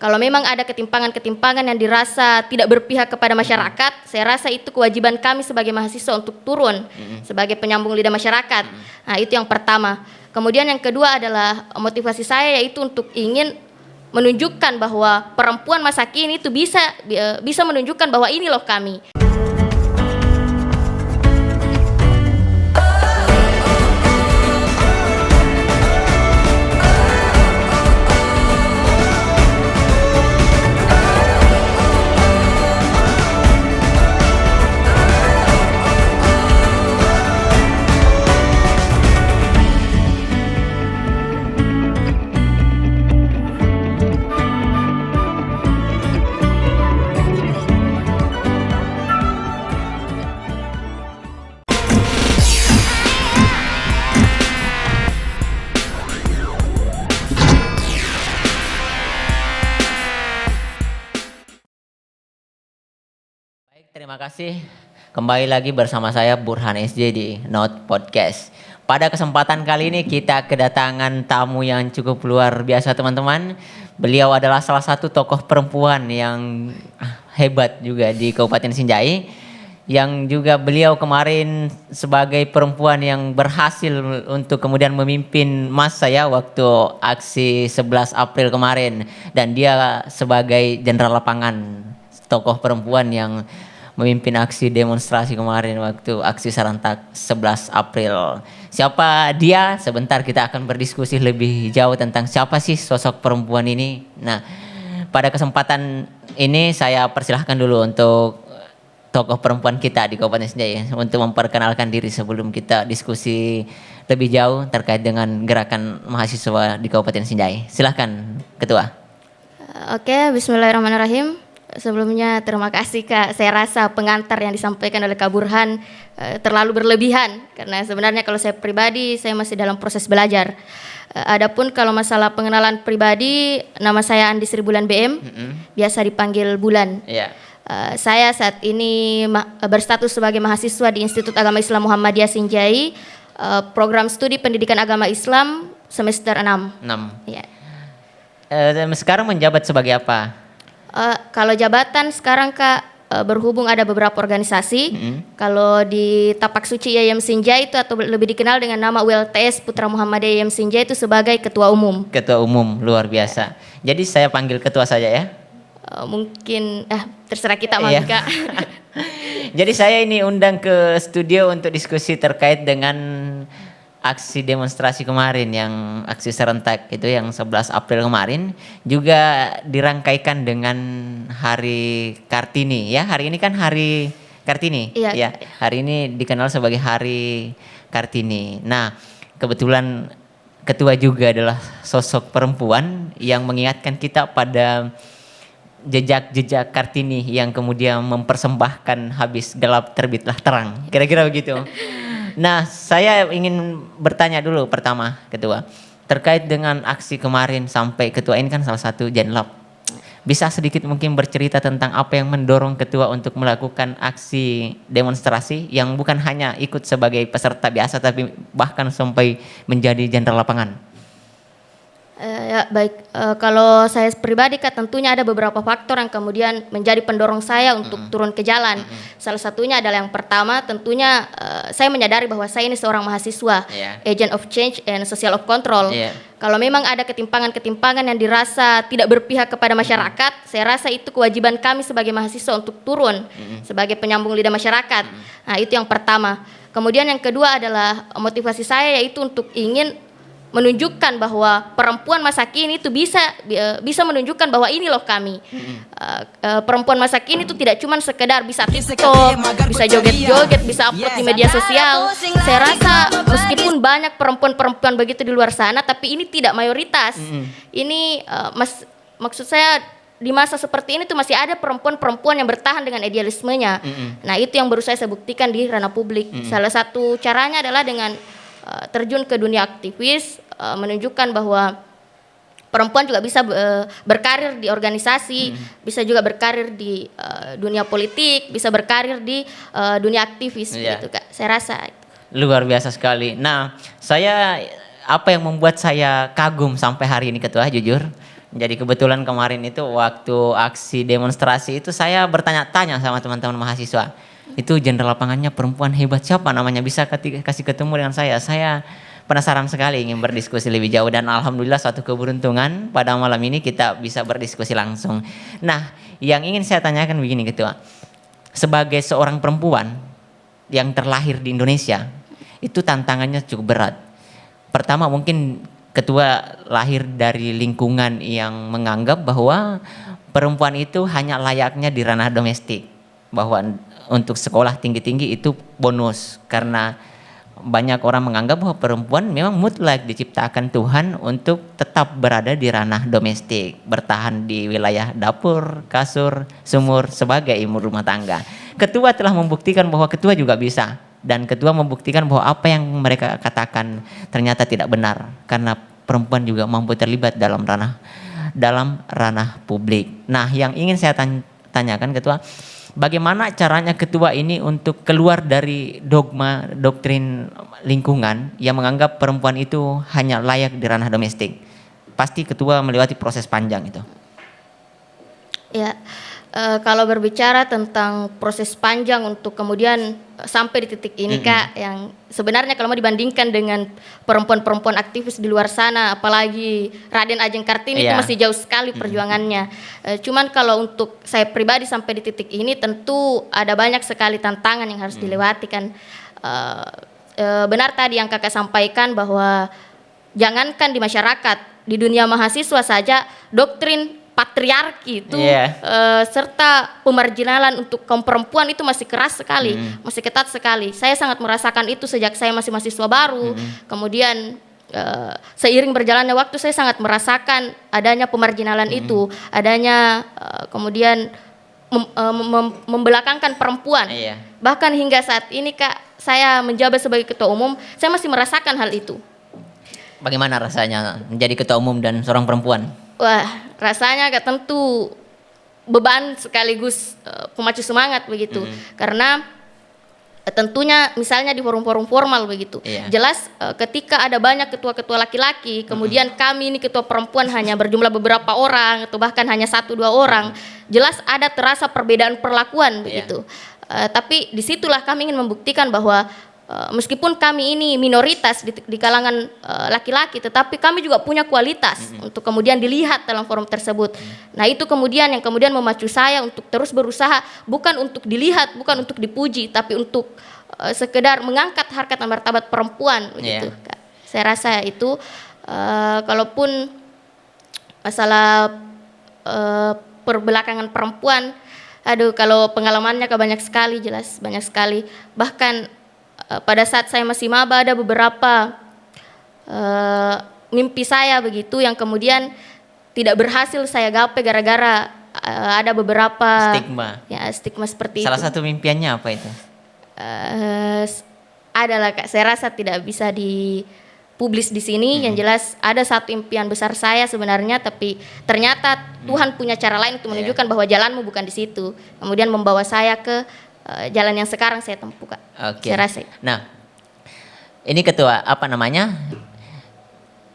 Kalau memang ada ketimpangan-ketimpangan yang dirasa tidak berpihak kepada masyarakat, saya rasa itu kewajiban kami sebagai mahasiswa untuk turun sebagai penyambung lidah masyarakat. Nah, itu yang pertama. Kemudian yang kedua adalah motivasi saya yaitu untuk ingin menunjukkan bahwa perempuan masa kini itu bisa menunjukkan bahwa ini loh kami. Terima kasih. Kembali lagi bersama saya Burhan SJ di Note Podcast. Pada kesempatan kali ini kita kedatangan tamu yang cukup luar biasa, teman-teman. Beliau adalah salah satu tokoh perempuan yang hebat juga di Kabupaten Sinjai, yang juga beliau kemarin sebagai perempuan yang berhasil untuk kemudian memimpin massa ya waktu aksi 11 April kemarin, dan dia sebagai jenderal lapangan, tokoh perempuan yang memimpin aksi demonstrasi kemarin waktu aksi serentak 11 April. Siapa dia? Sebentar kita akan berdiskusi lebih jauh tentang siapa sih sosok perempuan ini. Nah, pada kesempatan ini saya persilahkan dulu untuk tokoh perempuan kita di Kabupaten Sinjai untuk memperkenalkan diri sebelum kita diskusi lebih jauh terkait dengan gerakan mahasiswa di Kabupaten Sinjai. Silahkan, Ketua. Oke, bismillahirrahmanirrahim. Sebelumnya terima kasih Kak, saya rasa pengantar yang disampaikan oleh Kak Burhan terlalu berlebihan, karena sebenarnya kalau saya pribadi saya masih dalam proses belajar. Adapun kalau masalah pengenalan pribadi, nama saya Andi Sri Bulan BM, biasa dipanggil Bulan. Saya saat ini berstatus sebagai mahasiswa di Institut Agama Islam Muhammadiyah Sinjai, program studi pendidikan agama Islam semester 6. Ya. Sekarang menjabat sebagai apa? Kalau jabatan sekarang Kak, berhubung ada beberapa organisasi. Kalau di Tapak Suci IAIM Sinjai itu atau lebih dikenal dengan nama ULTS Putra Muhammadiyah IAIM Sinjai itu sebagai ketua umum. Ketua umum, luar biasa. Jadi saya panggil ketua saja ya? Mungkin terserah kita Kak. Jadi saya ini undang ke studio untuk diskusi terkait dengan aksi demonstrasi kemarin, yang aksi serentak itu yang 11 April kemarin, juga dirangkaikan dengan Hari Kartini ya. Hari ini kan Hari Kartini. Iya. Ya. Hari ini dikenal sebagai Hari Kartini. Nah, kebetulan ketua juga adalah sosok perempuan yang mengingatkan kita pada jejak-jejak Kartini yang kemudian mempersembahkan habis gelap terbitlah terang. Kira-kira begitu. Nah, saya ingin bertanya dulu pertama, Ketua, terkait dengan aksi kemarin sampai Ketua ini kan salah satu jenlap. Bisa sedikit mungkin bercerita tentang apa yang mendorong Ketua untuk melakukan aksi demonstrasi yang bukan hanya ikut sebagai peserta biasa tapi bahkan sampai menjadi jenderal lapangan? Ya baik, kalau saya pribadi Kak, tentunya ada beberapa faktor yang kemudian menjadi pendorong saya untuk turun ke jalan. Salah satunya adalah yang pertama tentunya saya menyadari bahwa saya ini seorang mahasiswa, agent of change and social of control. Kalau memang ada ketimpangan-ketimpangan yang dirasa tidak berpihak kepada masyarakat, saya rasa itu kewajiban kami sebagai mahasiswa untuk turun sebagai penyambung lidah masyarakat. Nah, itu yang pertama. Kemudian yang kedua adalah motivasi saya yaitu untuk ingin menunjukkan bahwa perempuan masa kini itu bisa menunjukkan bahwa ini loh kami. Perempuan masa kini itu tidak cuma sekedar bisa TikTok, bisa joget-joget, bisa upload di media sosial. Saya rasa meskipun banyak perempuan-perempuan begitu di luar sana, tapi ini tidak mayoritas. Ini maksud saya di masa seperti ini tuh masih ada perempuan-perempuan yang bertahan dengan idealismenya. Nah, itu yang baru saya buktikan di ranah publik. Salah satu caranya adalah dengan terjun ke dunia aktivis, menunjukkan bahwa perempuan juga bisa berkarir di organisasi, bisa juga berkarir di dunia politik, bisa berkarir di dunia aktivis gitu Kak. Saya rasa luar biasa sekali. Nah, apa yang membuat saya kagum sampai hari ini Ketua, jujur, Jadi kebetulan kemarin itu waktu aksi demonstrasi itu saya bertanya-tanya sama teman-teman mahasiswa. Itu jenderal lapangannya perempuan hebat, siapa namanya, bisa kasih ketemu dengan saya. Saya penasaran sekali ingin berdiskusi lebih jauh dan alhamdulillah suatu keberuntungan pada malam ini kita bisa berdiskusi langsung. Nah, yang ingin saya tanyakan begini Ketua. Sebagai seorang perempuan yang terlahir di Indonesia, itu tantangannya cukup berat. Pertama mungkin Ketua lahir dari lingkungan yang menganggap bahwa perempuan itu hanya layaknya di ranah domestik, bahwa untuk sekolah tinggi-tinggi itu bonus, karena banyak orang menganggap bahwa perempuan memang mutlak diciptakan Tuhan untuk tetap berada di ranah domestik, bertahan di wilayah dapur, kasur, sumur sebagai ibu rumah tangga. Ketua telah membuktikan bahwa Ketua juga bisa. Dan Ketua membuktikan bahwa apa yang mereka katakan ternyata tidak benar, karena perempuan juga mampu terlibat dalam ranah publik. Nah, yang ingin saya tanyakan Ketua, bagaimana caranya Ketua ini untuk keluar dari dogma doktrin lingkungan yang menganggap perempuan itu hanya layak di ranah domestik? Pasti Ketua melewati proses panjang itu. Ya, kalau berbicara tentang proses panjang untuk kemudian sampai di titik ini Kak, yang sebenarnya kalau mau dibandingkan dengan perempuan-perempuan aktivis di luar sana, apalagi Raden Ajeng Kartini itu masih jauh sekali perjuangannya. Cuman kalau untuk saya pribadi sampai di titik ini tentu ada banyak sekali tantangan yang harus dilewati kan. Benar tadi yang Kakak sampaikan bahwa jangankan di masyarakat, di dunia mahasiswa saja doktrin patriarki itu serta pemarginalan untuk kaum perempuan itu masih keras sekali, masih ketat sekali. Saya sangat merasakan itu sejak saya masih mahasiswa baru. Kemudian seiring berjalannya waktu saya sangat merasakan adanya pemarginalan itu, adanya kemudian membelakangkan perempuan. Bahkan hingga saat ini Kak, saya menjabat sebagai ketua umum, saya masih merasakan hal itu. Bagaimana rasanya menjadi ketua umum dan seorang perempuan? Wah, rasanya Kak tentu beban sekaligus pemacu semangat begitu. Karena tentunya misalnya di forum-forum formal begitu. Jelas ketika ada banyak ketua-ketua laki-laki, kemudian kami ini ketua perempuan hanya berjumlah beberapa orang atau bahkan hanya 1-2 orang, jelas ada terasa perbedaan perlakuan begitu. Tapi disitulah kami ingin membuktikan bahwa meskipun kami ini minoritas di kalangan laki-laki, tetapi kami juga punya kualitas untuk kemudian dilihat dalam forum tersebut. Nah itu kemudian yang kemudian memacu saya untuk terus berusaha, bukan untuk dilihat, bukan untuk dipuji, tapi untuk sekedar mengangkat harkat dan martabat perempuan begitu. Saya rasa itu kalaupun masalah perbelakangan perempuan, aduh kalau pengalamannya banyak sekali, jelas banyak sekali. Bahkan pada saat saya masih maba ada beberapa mimpi saya begitu yang kemudian tidak berhasil saya gapai gara-gara ada beberapa stigma seperti Salah itu. satu mimpiannya apa itu? Adalah Kak, saya rasa tidak bisa dipublis di sini. Yang jelas ada satu impian besar saya sebenarnya, tapi ternyata Tuhan punya cara lain untuk menunjukkan bahwa jalanmu bukan di situ. Kemudian membawa saya ke jalan yang sekarang saya tempuh Kak. Saya rasa. Nah, ini ketua apa namanya?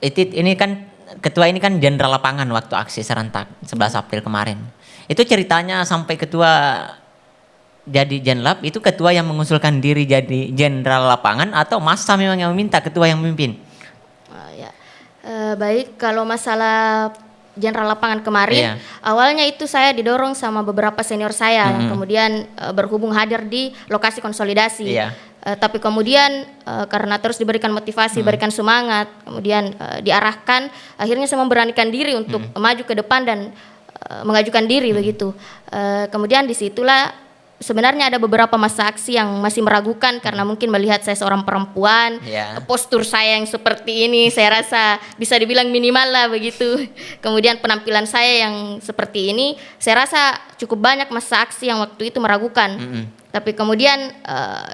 Ini kan ketua ini kan jenderal lapangan waktu aksi serentak 11 April kemarin. Itu ceritanya sampai ketua jadi jenlap, itu ketua yang mengusulkan diri jadi jenderal lapangan atau massa memang yang meminta ketua yang memimpin? Baik, kalau masalah jenderal lapangan kemarin, awalnya itu saya didorong sama beberapa senior saya, kemudian berhubung hadir di lokasi konsolidasi. Tapi kemudian karena terus diberikan motivasi, berikan semangat, kemudian diarahkan, akhirnya saya memberanikan diri untuk maju ke depan dan mengajukan diri begitu. Kemudian disitulah sebenarnya ada beberapa masa aksi yang masih meragukan karena mungkin melihat saya seorang perempuan, postur saya yang seperti ini saya rasa bisa dibilang minimal lah begitu. Kemudian penampilan saya yang seperti ini, saya rasa cukup banyak masa aksi yang waktu itu meragukan. Tapi kemudian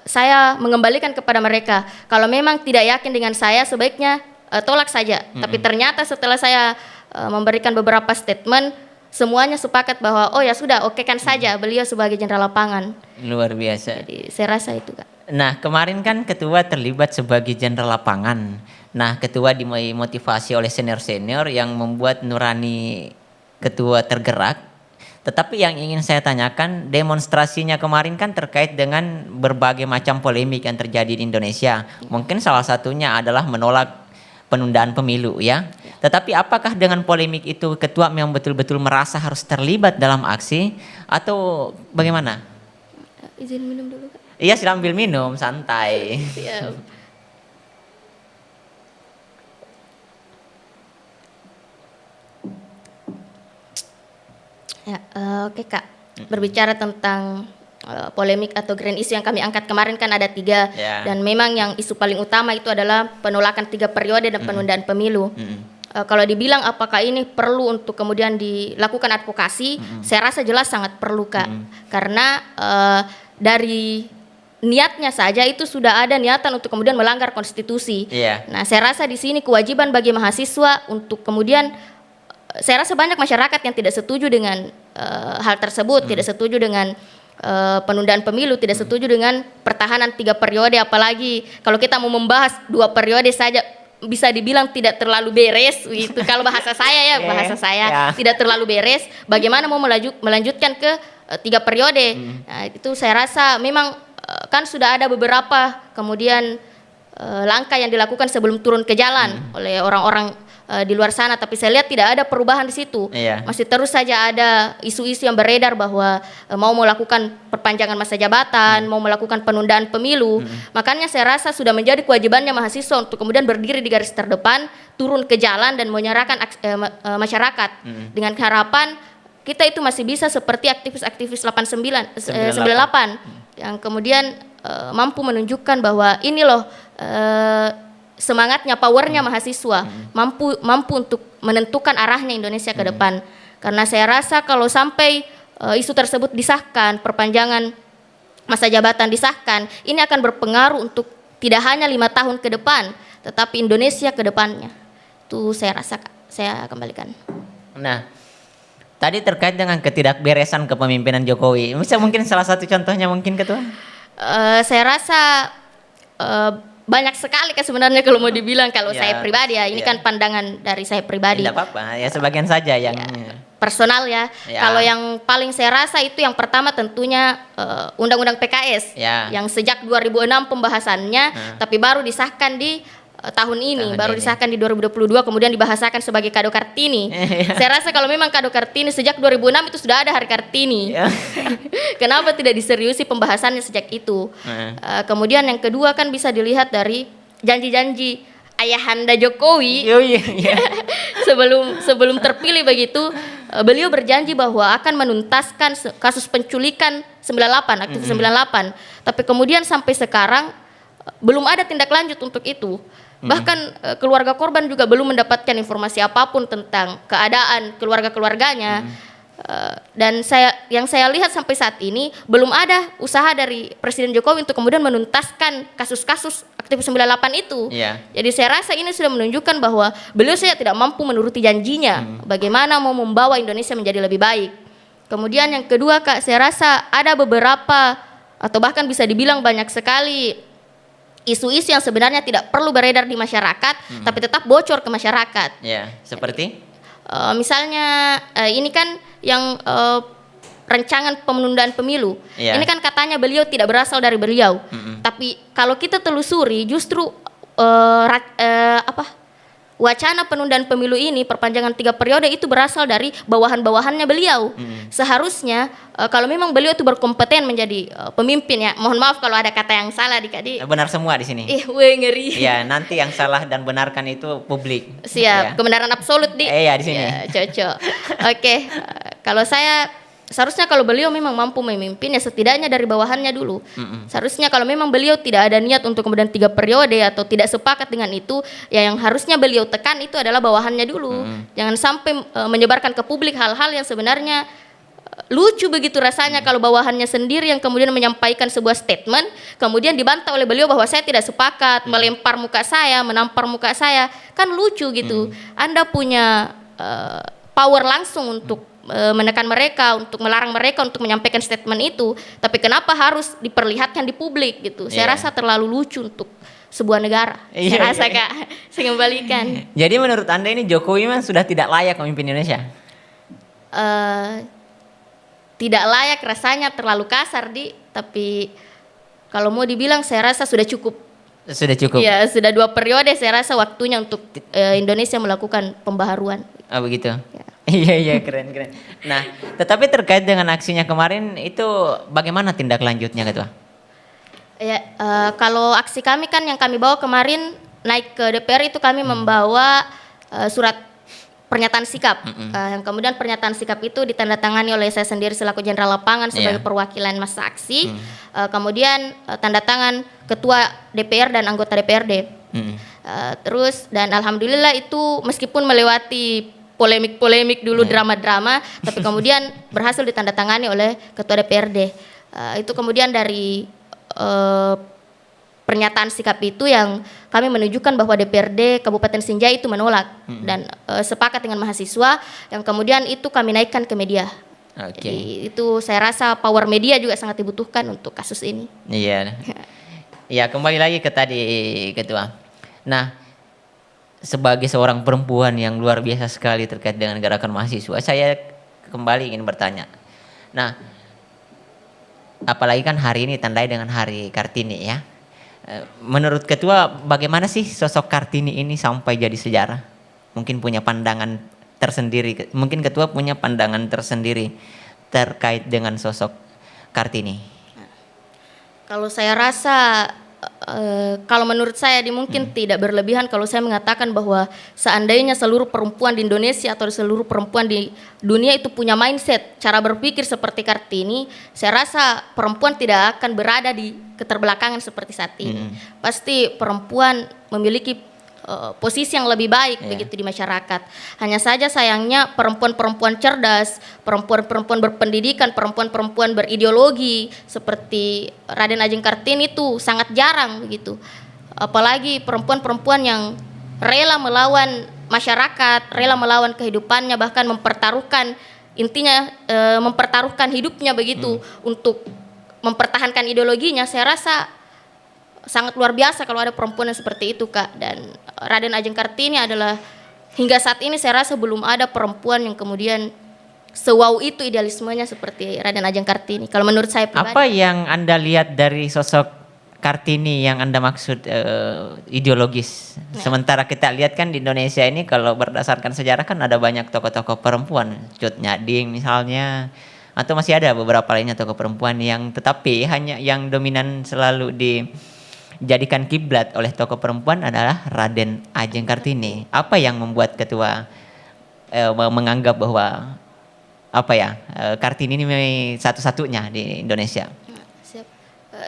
saya mengembalikan kepada mereka, kalau memang tidak yakin dengan saya sebaiknya tolak saja. Tapi ternyata setelah saya memberikan beberapa statement, semuanya sepakat bahwa oh ya sudah, okekan saja beliau sebagai jenderal lapangan. Luar biasa. Jadi saya rasa itu Kak. Nah kemarin kan ketua terlibat sebagai jenderal lapangan. Nah ketua dimotivasi oleh senior-senior yang membuat nurani ketua tergerak. Tetapi yang ingin saya tanyakan, demonstrasinya kemarin kan terkait dengan berbagai macam polemik yang terjadi di Indonesia. Mungkin salah satunya adalah menolak penundaan pemilu ya. Tetapi apakah dengan polemik itu ketua memang betul-betul merasa harus terlibat dalam aksi atau bagaimana? Izin minum dulu Kak. Iya, silakan ambil minum, santai. Siap. Ya, oke Kak. Berbicara tentang polemik atau grand issue yang kami angkat kemarin kan ada 3 Ya. dan memang yang isu paling utama itu adalah penolakan 3 periode dan penundaan pemilu. Kalau dibilang apakah ini perlu untuk kemudian dilakukan advokasi, saya rasa jelas sangat perlu Kak. Karena dari niatnya saja itu sudah ada niatan untuk kemudian melanggar konstitusi. Iya. Nah, saya rasa di sini kewajiban bagi mahasiswa untuk kemudian saya rasa banyak masyarakat yang tidak setuju dengan hal tersebut, tidak setuju dengan penundaan pemilu, tidak setuju dengan pertahanan 3 periode, apalagi kalau kita mau membahas 2 periode saja bisa dibilang tidak terlalu beres gitu. Kalau bahasa saya ya, bahasa saya tidak terlalu beres. Bagaimana mau melanjutkan ke 3 periode? Nah, itu saya rasa memang kan sudah ada beberapa kemudian langkah yang dilakukan sebelum turun ke jalan oleh orang-orang di luar sana, tapi saya lihat tidak ada perubahan di situ. Masih terus saja ada isu-isu yang beredar bahwa mau melakukan perpanjangan masa jabatan, mau melakukan penundaan pemilu. Makanya saya rasa sudah menjadi kewajibannya mahasiswa untuk kemudian berdiri di garis terdepan, turun ke jalan dan menyuarakan masyarakat dengan harapan kita itu masih bisa seperti aktivis-aktivis 98 yang kemudian mampu menunjukkan bahwa ini loh semangatnya, powernya mahasiswa, mampu untuk menentukan arahnya Indonesia ke depan. Karena saya rasa kalau sampai isu tersebut disahkan, perpanjangan masa jabatan disahkan, ini akan berpengaruh untuk tidak hanya 5 tahun ke depan, tetapi Indonesia ke depannya. Itu saya rasa Kak. Saya kembalikan. Nah, tadi terkait dengan ketidakberesan kepemimpinan Jokowi, bisa mungkin salah satu contohnya mungkin Ketua? Saya rasa banyak sekali kan sebenarnya kalau mau dibilang, kalau saya pribadi ya, ini kan pandangan dari saya pribadi. Tidak apa-apa, ya sebagian saja yang personal ya. Kalau yang paling saya rasa itu yang pertama tentunya Undang-Undang PKS yang sejak 2006 pembahasannya, tapi baru disahkan di tahun ini, disahkan di 2022, kemudian dibahasakan sebagai kado Kartini. Saya rasa kalau memang kado Kartini sejak 2006 itu sudah ada Hari Kartini. Kenapa tidak diseriusi pembahasannya sejak itu? Kemudian yang kedua kan bisa dilihat dari janji-janji ayahanda Jokowi. sebelum terpilih begitu, beliau berjanji bahwa akan menuntaskan kasus penculikan 98, aktivis 98. Tapi kemudian sampai sekarang belum ada tindak lanjut untuk itu. Bahkan keluarga korban juga belum mendapatkan informasi apapun tentang keadaan keluarga-keluarganya. Dan yang saya lihat sampai saat ini belum ada usaha dari Presiden Jokowi untuk kemudian menuntaskan kasus-kasus aktivis 98 itu. Jadi saya rasa ini sudah menunjukkan bahwa beliau saya tidak mampu menuruti janjinya. Bagaimana mau membawa Indonesia menjadi lebih baik. Kemudian yang kedua Kak, saya rasa ada beberapa atau bahkan bisa dibilang banyak sekali isu-isu yang sebenarnya tidak perlu beredar di masyarakat, tapi tetap bocor ke masyarakat. Seperti? Misalnya ini kan yang rancangan penundaan pemilu. Ini kan katanya beliau tidak berasal dari beliau. Tapi kalau kita telusuri justru wacana penundaan pemilu ini, perpanjangan 3 periode itu berasal dari bawahan-bawahannya beliau. Seharusnya kalau memang beliau itu berkompeten menjadi pemimpin ya, mohon maaf kalau ada kata yang salah di benar semua di sini. Ngeri. Nanti yang salah dan benarkan itu publik. Siap, kebenaran absolut di sini. Cocok. Oke, kalau saya seharusnya kalau beliau memang mampu memimpin ya setidaknya dari bawahannya dulu. Seharusnya kalau memang beliau tidak ada niat untuk kemudian 3 periode atau tidak sepakat dengan itu, ya yang harusnya beliau tekan itu adalah bawahannya dulu. Jangan sampai menyebarkan ke publik hal-hal yang sebenarnya lucu begitu rasanya kalau bawahannya sendiri yang kemudian menyampaikan sebuah statement, kemudian dibantah oleh beliau bahwa saya tidak sepakat, melempar muka saya, menampar muka saya, kan lucu gitu. Anda punya power langsung untuk menekan mereka, untuk melarang mereka untuk menyampaikan statement itu, tapi kenapa harus diperlihatkan di publik gitu? Saya rasa terlalu lucu untuk sebuah negara. Saya rasa Kak, saya kembalikan. Jadi menurut Anda ini Jokowi memang sudah tidak layak memimpin Indonesia? tidak layak rasanya, terlalu kasar tapi kalau mau dibilang saya rasa sudah cukup. Sudah cukup. Ya, sudah 2 periode saya rasa waktunya untuk Indonesia melakukan pembaharuan. Oh begitu. Ya. Iya keren. Nah, tetapi terkait dengan aksinya kemarin itu bagaimana tindak lanjutnya Ketua? Ya, kalau aksi kami kan yang kami bawa kemarin naik ke DPR itu kami membawa surat pernyataan sikap. Yang kemudian pernyataan sikap itu ditandatangani oleh saya sendiri selaku jenderal lapangan sebagai perwakilan massa aksi. Kemudian tanda tangan ketua DPR dan anggota DPRD. Terus dan alhamdulillah itu meskipun melewati polemik dulu, drama-drama, tapi kemudian berhasil ditandatangani oleh ketua DPRD. Itu kemudian dari pernyataan sikap itu yang kami menunjukkan bahwa DPRD Kabupaten Sinjai itu menolak dan sepakat dengan mahasiswa, yang kemudian itu kami naikkan ke media. Jadi itu saya rasa power media juga sangat dibutuhkan untuk kasus ini. Iya. Ya kembali lagi ke tadi Ketua. Nah, sebagai seorang perempuan yang luar biasa sekali terkait dengan gerakan mahasiswa, saya kembali ingin bertanya. Nah, apalagi kan hari ini tandai dengan Hari Kartini ya. Menurut Ketua, bagaimana sih sosok Kartini ini sampai jadi sejarah? Mungkin punya pandangan tersendiri, mungkin Ketua punya pandangan tersendiri terkait dengan sosok Kartini. Kalau saya rasa, kalau menurut saya mungkin tidak berlebihan kalau saya mengatakan bahwa seandainya seluruh perempuan di Indonesia atau seluruh perempuan di dunia itu punya mindset, cara berpikir seperti Kartini, saya rasa perempuan tidak akan berada di keterbelakangan seperti saat ini. Pasti perempuan memiliki posisi yang lebih baik begitu di masyarakat. Hanya saja sayangnya perempuan-perempuan cerdas, perempuan-perempuan berpendidikan, perempuan-perempuan berideologi seperti Raden Ajeng Kartini itu sangat jarang begitu. Apalagi perempuan-perempuan yang rela melawan masyarakat, rela melawan kehidupannya, bahkan mempertaruhkan mempertaruhkan hidupnya begitu untuk mempertahankan ideologinya. Saya rasa sangat luar biasa kalau ada perempuan yang seperti itu, Kak. Dan Raden Ajeng Kartini adalah hingga saat ini saya rasa belum ada perempuan yang kemudian sewau itu idealismenya seperti Raden Ajeng Kartini. Kalau menurut saya pribadi. Apa yang Anda lihat dari sosok Kartini yang Anda maksud ideologis? Sementara kita lihat kan di Indonesia ini kalau berdasarkan sejarah kan ada banyak tokoh-tokoh perempuan, Cut Nyading misalnya, atau masih ada beberapa lainnya tokoh perempuan yang tetapi hanya yang dominan selalu dijadikan kiblat oleh tokoh perempuan adalah Raden Ajeng Kartini. Apa yang membuat Ketua menganggap bahwa Kartini ini satu-satunya di Indonesia? Siap.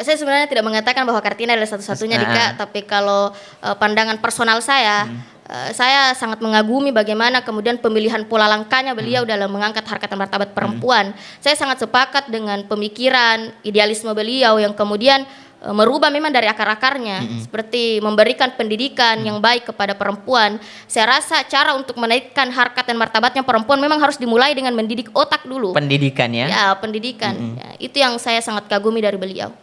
Saya sebenarnya tidak mengatakan bahwa Kartini adalah satu-satunya Dika, tapi kalau pandangan personal saya sangat mengagumi bagaimana kemudian pemilihan pola langkahnya beliau dalam mengangkat harkat dan martabat perempuan. Saya sangat sepakat dengan pemikiran, idealisme beliau yang kemudian merubah memang dari akar-akarnya, seperti memberikan pendidikan yang baik kepada perempuan. Saya rasa cara untuk menaikkan harkat dan martabatnya perempuan memang harus dimulai dengan mendidik otak dulu. Pendidikan ya? Ya, pendidikan. Ya, itu yang saya sangat kagumi dari beliau.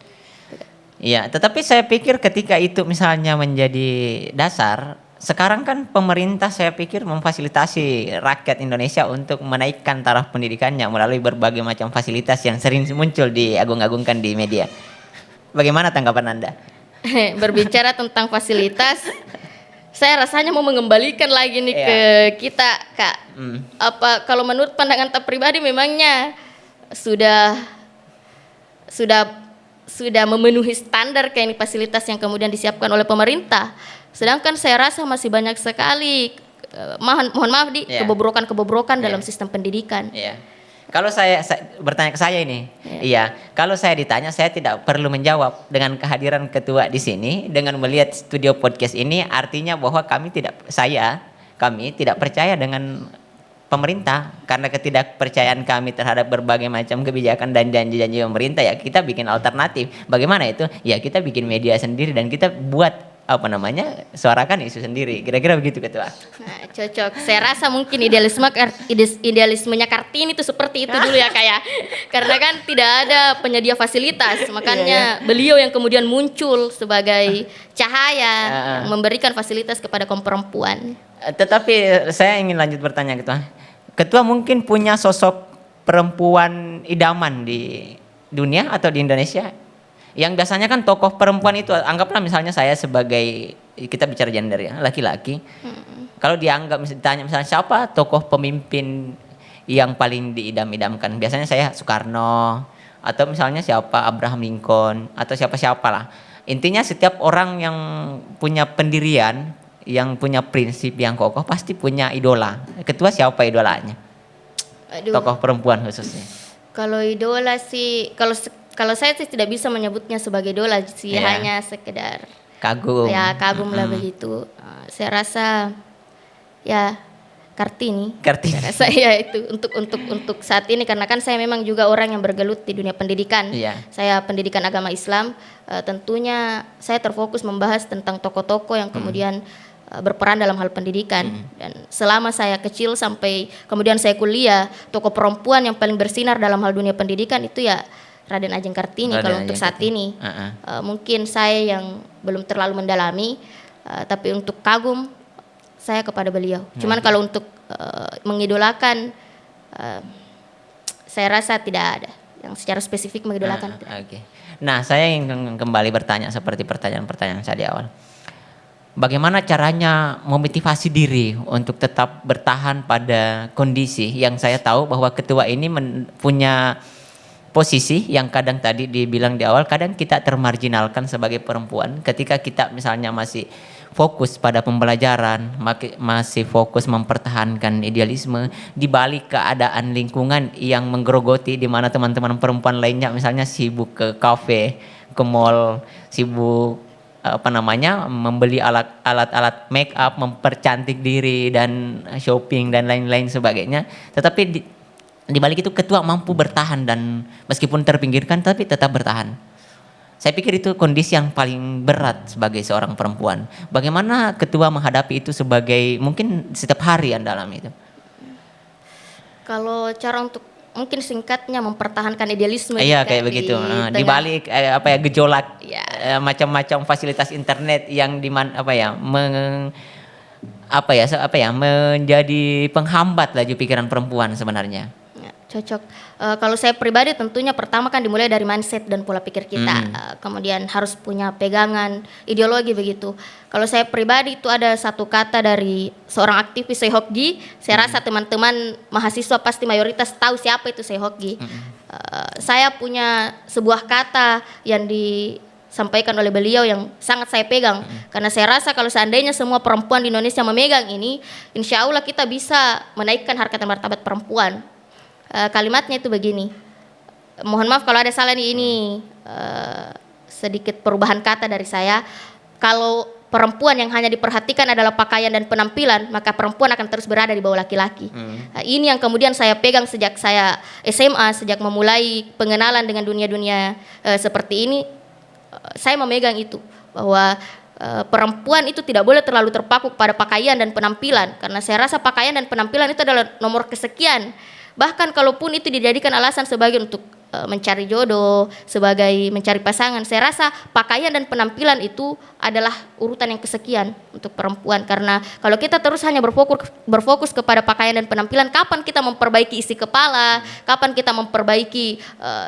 Iya, tetapi saya pikir ketika itu misalnya menjadi dasar, sekarang kan pemerintah saya pikir memfasilitasi rakyat Indonesia untuk menaikkan taraf pendidikannya melalui berbagai macam fasilitas yang sering muncul diagung-agungkan di media. Bagaimana tanggapan Anda? Berbicara tentang fasilitas, saya rasanya mau mengembalikan lagi nih ke kita, Kak. Apa kalau menurut pandangan tak pribadi memangnya sudah memenuhi standar kayak ini fasilitas yang kemudian disiapkan oleh pemerintah. Sedangkan saya rasa masih banyak sekali mohon maaf kebobrokan dalam sistem pendidikan. Kalau saya bertanya ke saya ini, kalau saya ditanya saya tidak perlu menjawab. Dengan kehadiran ketua di sini, dengan melihat studio podcast ini, artinya bahwa kami tidak percaya dengan pemerintah, karena ketidakpercayaan kami terhadap berbagai macam kebijakan dan janji-janji pemerintah, ya kita bikin alternatif. Bagaimana itu? Ya kita bikin media sendiri dan kita buat suarakan isu sendiri. Kira-kira begitu Ketua. Nah, cocok. Saya rasa mungkin idealismenya Kartini itu seperti itu dulu ya kayak. Karena kan tidak ada penyedia fasilitas, makanya beliau yang kemudian muncul sebagai cahaya yang memberikan fasilitas kepada kaum perempuan. Tetapi saya ingin lanjut bertanya Ketua. ketua mungkin punya sosok perempuan idaman di dunia atau di Indonesia. Yang biasanya kan tokoh perempuan itu, anggaplah misalnya saya sebagai, kita bicara gender ya, laki-laki. Kalau dianggap ditanya misalnya siapa tokoh pemimpin yang paling diidam-idamkan, biasanya saya Soekarno, atau misalnya siapa Abraham Lincoln, atau siapa-siapa lah. Intinya setiap orang yang punya pendirian, yang punya prinsip yang kokoh pasti punya idola. Ketua siapa idolanya? Aduh, Tokoh perempuan khususnya. kalau idola sih, kalau saya sih tidak bisa menyebutnya sebagai idola sih, Iya. hanya sekedar Kagum. ya kagum lah begitu. Saya rasa ya Kartini. Kartini. Saya rasa ya itu untuk saat ini, karena kan saya memang juga orang yang bergelut di dunia pendidikan. Iya. Saya pendidikan agama Islam, tentunya saya terfokus membahas tentang tokoh-tokoh yang kemudian berperan dalam hal pendidikan. Dan selama saya kecil sampai kemudian saya kuliah, tokoh perempuan yang paling bersinar dalam hal dunia pendidikan itu ya Raden Ajeng Kartini. Raden Kalau Ajeng untuk saat Kartini. ini mungkin saya yang belum terlalu mendalami, tapi untuk kagum saya kepada beliau. Cuman kalau untuk mengidolakan, saya rasa tidak ada yang secara spesifik mengidolakan. Oke. Nah, saya ingin kembali bertanya seperti pertanyaan-pertanyaan saya di awal. Bagaimana caranya memotivasi diri untuk tetap bertahan pada kondisi yang saya tahu bahwa ketua ini punya posisi yang kadang tadi dibilang di awal, kadang kita termarginalkan sebagai perempuan ketika kita misalnya masih fokus pada pembelajaran, masih fokus mempertahankan idealisme di balik keadaan lingkungan yang menggerogoti, di mana teman-teman perempuan lainnya misalnya sibuk ke kafe, ke mall, sibuk membeli alat-alat make up, mempercantik diri dan shopping dan lain-lain sebagainya. Tetapi di balik itu ketua mampu bertahan dan meskipun terpinggirkan tapi tetap bertahan. Saya pikir itu kondisi yang paling berat sebagai seorang perempuan. Bagaimana ketua menghadapi itu sebagai mungkin setiap hari Anda alami itu? Kalau cara untuk mungkin singkatnya mempertahankan idealisme. Iya kayak begitu. Di balik gejolak macam-macam fasilitas internet yang menjadi penghambat laju pikiran perempuan sebenarnya. Cocok. Kalau saya pribadi tentunya pertama kan dimulai dari mindset dan pola pikir kita. Kemudian harus punya pegangan ideologi begitu. Kalau saya pribadi itu ada satu kata dari seorang aktivis Sehokgi. Saya rasa teman-teman mahasiswa pasti mayoritas tahu siapa itu Sehokgi. Saya punya sebuah kata yang disampaikan oleh beliau yang sangat saya pegang. Karena saya rasa kalau seandainya semua perempuan di Indonesia memegang ini, insya Allah kita bisa menaikkan harkat dan martabat perempuan. Kalimatnya itu begini, mohon maaf kalau ada salah ini sedikit perubahan kata dari saya. Kalau perempuan yang hanya diperhatikan adalah pakaian dan penampilan, maka perempuan akan terus berada di bawah laki-laki. Ini yang kemudian saya pegang sejak saya SMA, sejak memulai pengenalan dengan dunia-dunia seperti ini. Saya memegang itu, bahwa perempuan itu tidak boleh terlalu terpaku pada pakaian dan penampilan, karena saya rasa pakaian dan penampilan itu adalah nomor kesekian. Bahkan kalaupun itu dijadikan alasan sebagai untuk mencari jodoh, sebagai mencari pasangan, saya rasa pakaian dan penampilan itu adalah urutan yang kesekian untuk perempuan. Karena kalau kita terus hanya berfokus kepada pakaian dan penampilan, kapan kita memperbaiki isi kepala, kapan kita memperbaiki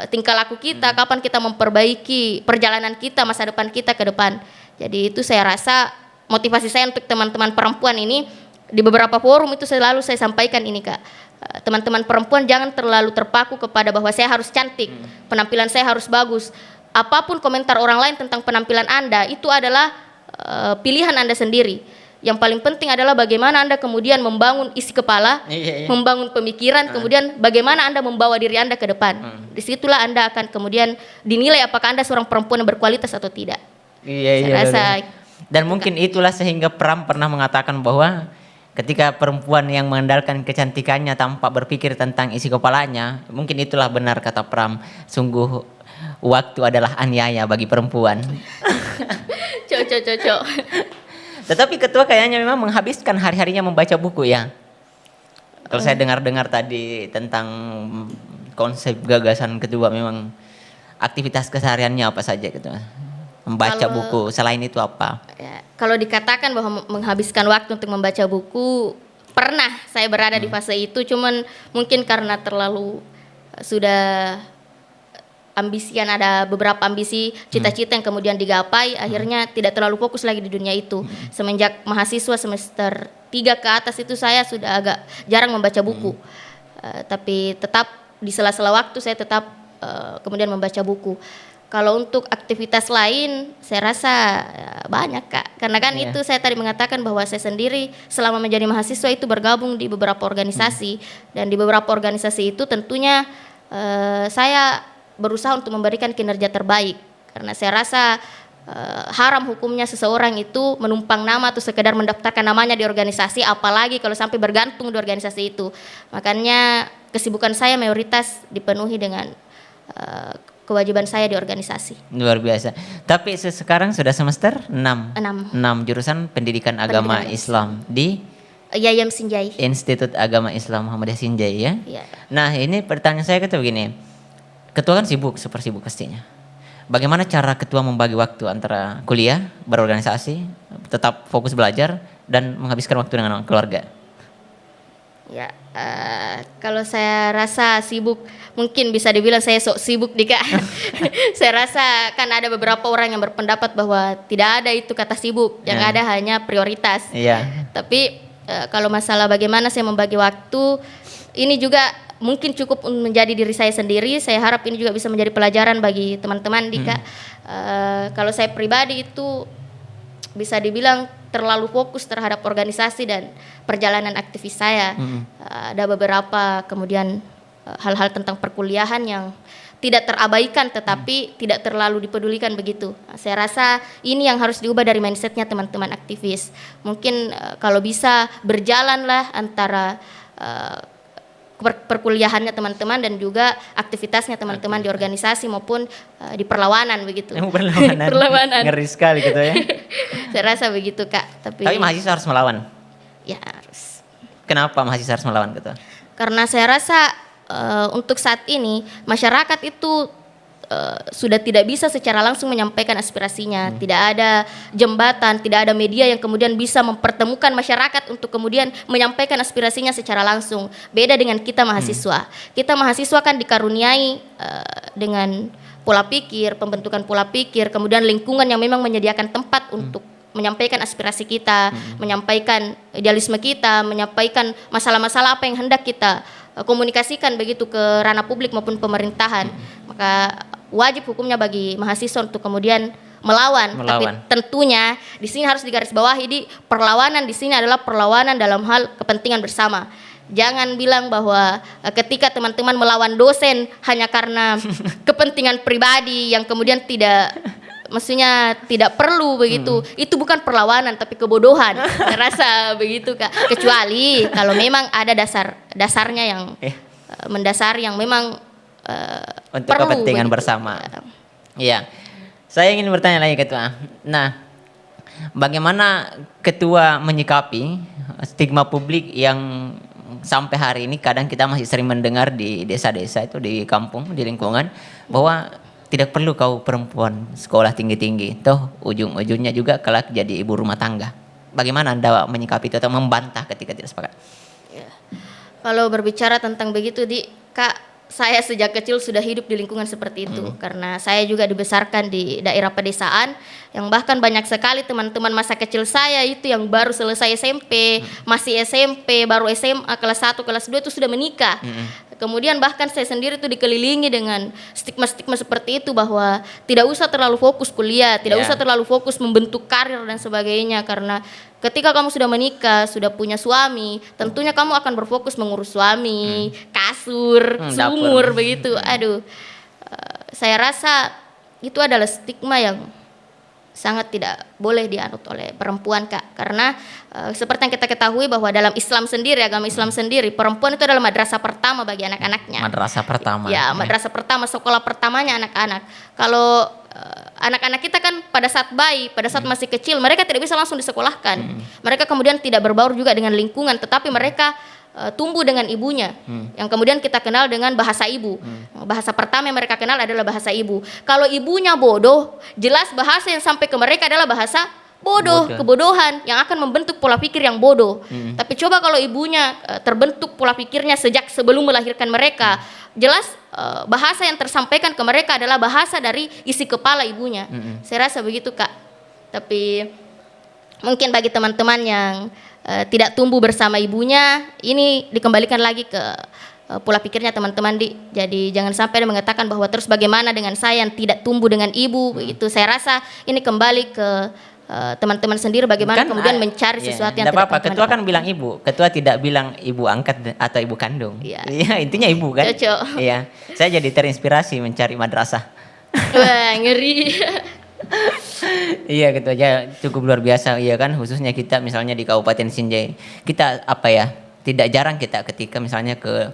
tingkah laku kita, kapan kita memperbaiki perjalanan kita, masa depan kita ke depan. Jadi itu saya rasa motivasi saya untuk teman-teman perempuan ini. Di beberapa forum itu selalu saya sampaikan ini, Kak. Teman-teman perempuan jangan terlalu terpaku kepada bahwa saya harus cantik, penampilan saya harus bagus. Apapun komentar orang lain tentang penampilan Anda, itu adalah pilihan Anda sendiri. Yang paling penting adalah bagaimana Anda kemudian membangun isi kepala, membangun pemikiran, kemudian bagaimana Anda membawa diri Anda ke depan. Disitulah Anda akan kemudian dinilai apakah Anda seorang perempuan yang berkualitas atau tidak. Saya rasa. Dan mungkin itulah sehingga Pram pernah mengatakan bahwa ketika perempuan yang mengandalkan kecantikannya tanpa berpikir tentang isi kepalanya, mungkin itulah benar kata Pram, sungguh waktu adalah aniaya bagi perempuan. Cocok. Tetapi ketua kayaknya memang menghabiskan hari-harinya membaca buku ya. Kalau saya dengar-dengar tadi tentang konsep gagasan ketua, memang aktivitas kesehariannya apa saja gitu. Membaca buku, selain itu apa? Ya, kalau dikatakan bahwa menghabiskan waktu untuk membaca buku, pernah saya berada di fase itu, cuman mungkin karena terlalu sudah ambisian, ada beberapa ambisi cita-cita yang kemudian digapai, akhirnya tidak terlalu fokus lagi di dunia itu. Semenjak mahasiswa semester 3 ke atas itu saya sudah agak jarang membaca buku. Tapi tetap di sela-sela waktu saya tetap kemudian membaca buku. Kalau untuk aktivitas lain saya rasa banyak Kak. Karena kan itu saya tadi mengatakan bahwa saya sendiri selama menjadi mahasiswa itu bergabung di beberapa organisasi. Dan di beberapa organisasi itu tentunya saya berusaha untuk memberikan kinerja terbaik. Karena saya rasa haram hukumnya seseorang itu menumpang nama atau sekedar mendaftarkan namanya di organisasi, apalagi kalau sampai bergantung di organisasi itu. Makanya kesibukan saya mayoritas dipenuhi dengan kewajiban saya di organisasi. Luar biasa. Tapi sekarang sudah semester 6. 6 jurusan pendidikan agama Islam di YAIM Sinjai. Institut Agama Islam Muhammadiyah Sinjai ya. Iya. Nah, ini pertanyaan saya ketua begini. Ketua kan sibuk, super sibuk pastinya. Bagaimana cara ketua membagi waktu antara kuliah, berorganisasi, tetap fokus belajar dan menghabiskan waktu dengan keluarga? Ya, kalau saya rasa sibuk, mungkin bisa dibilang saya sok sibuk nih Kak. Saya rasa kan ada beberapa orang yang berpendapat bahwa tidak ada itu kata sibuk, yang ada hanya prioritas. Iya. Tapi kalau masalah bagaimana saya membagi waktu, ini juga mungkin cukup menjadi diri saya sendiri. Saya harap ini juga bisa menjadi pelajaran bagi teman-teman Dika. Kalau saya pribadi itu bisa dibilang terlalu fokus terhadap organisasi dan perjalanan aktivis saya. Ada beberapa kemudian hal-hal tentang perkuliahan yang tidak terabaikan tetapi tidak terlalu dipedulikan begitu. Saya rasa ini yang harus diubah dari mindsetnya teman-teman aktivis. Mungkin kalau bisa berjalanlah antara perkuliahannya teman-teman dan juga aktivitasnya teman-teman di organisasi maupun di perlawanan begitu. Perlawanan. Ngeri sekali gitu ya. Saya rasa begitu Kak. Tapi mahasiswa harus melawan. Ya harus. Kenapa mahasiswa harus melawan gitu? Karena saya rasa untuk saat ini masyarakat itu sudah tidak bisa secara langsung menyampaikan aspirasinya. Tidak ada jembatan, tidak ada media yang kemudian bisa mempertemukan masyarakat untuk kemudian menyampaikan aspirasinya secara langsung. Beda dengan kita mahasiswa. Kita mahasiswa kan dikaruniai dengan pola pikir, pembentukan pola pikir, kemudian lingkungan yang memang menyediakan tempat untuk menyampaikan aspirasi kita, menyampaikan idealisme kita, menyampaikan masalah-masalah apa yang hendak kita komunikasikan begitu ke ranah publik maupun pemerintahan. Maka wajib hukumnya bagi mahasiswa untuk kemudian melawan. Tapi tentunya di sini harus digarisbawahi, di perlawanan di sini adalah perlawanan dalam hal kepentingan bersama. Jangan bilang bahwa ketika teman-teman melawan dosen hanya karena kepentingan pribadi yang kemudian maksudnya tidak perlu begitu. Itu bukan perlawanan tapi kebodohan. Saya rasa begitu Kak. Kecuali kalau memang ada dasarnya yang mendasar yang memang untuk perlu kepentingan begitu. Bersama. Iya. Saya ingin bertanya lagi Ketua. Nah, bagaimana Ketua menyikapi stigma publik yang sampai hari ini kadang kita masih sering mendengar di desa-desa itu, di kampung, di lingkungan, bahwa tidak perlu kau perempuan sekolah tinggi-tinggi, toh ujung-ujungnya juga kelak jadi ibu rumah tangga. Bagaimana Anda menyikapi itu atau membantah ketika tidak sepakat? Ya. Kalau berbicara tentang begitu Kak, saya sejak kecil sudah hidup di lingkungan seperti itu. Karena saya juga dibesarkan di daerah pedesaan yang bahkan banyak sekali teman-teman masa kecil saya itu yang baru selesai SMP, masih SMP, baru SMA kelas 1, kelas 2 itu sudah menikah. Kemudian bahkan saya sendiri itu dikelilingi dengan stigma-stigma seperti itu bahwa tidak usah terlalu fokus kuliah, tidak usah terlalu fokus membentuk karir dan sebagainya, karena ketika kamu sudah menikah, sudah punya suami, tentunya kamu akan berfokus mengurus suami, kasur, sumur begitu. Aduh, saya rasa itu adalah stigma yang sangat tidak boleh dianut oleh perempuan Kak, karena seperti yang kita ketahui bahwa dalam Islam sendiri, agama Islam sendiri, perempuan itu adalah madrasah pertama bagi anak-anaknya. Madrasah pertama. Ya, madrasah pertama, sekolah pertamanya anak-anak. Kalau anak-anak kita kan pada saat bayi, pada saat masih kecil, mereka tidak bisa langsung disekolahkan. Mereka kemudian tidak berbaur juga dengan lingkungan, tetapi mereka tumbuh dengan ibunya, yang kemudian kita kenal dengan bahasa ibu. Bahasa pertama yang mereka kenal adalah bahasa ibu. Kalau ibunya bodoh, jelas bahasa yang sampai ke mereka adalah bahasa bodoh, kebodohan yang akan membentuk pola pikir yang bodoh. Tapi coba kalau ibunya terbentuk pola pikirnya sejak sebelum melahirkan mereka, jelas bahasa yang tersampaikan ke mereka adalah bahasa dari isi kepala ibunya. Saya rasa begitu, Kak. Tapi mungkin bagi teman-teman yang tidak tumbuh bersama ibunya, ini dikembalikan lagi ke pola pikirnya teman-teman. Jadi jangan sampai ada mengatakan bahwa terus bagaimana dengan saya yang tidak tumbuh dengan ibu. Itu saya rasa ini kembali ke teman-teman sendiri bagaimana kan, kemudian mencari sesuatu yang tidak apa-apa. Ketua kan bilang ibu, ketua tidak bilang ibu angkat atau ibu kandung. Iya, intinya ibu kan. Cocok. Iya, saya jadi terinspirasi mencari madrasah. Wah, ngeri. Iya, gitu aja cukup luar biasa. Iya kan, khususnya kita misalnya di Kabupaten Sinjai, kita apa ya, tidak jarang kita ketika misalnya ke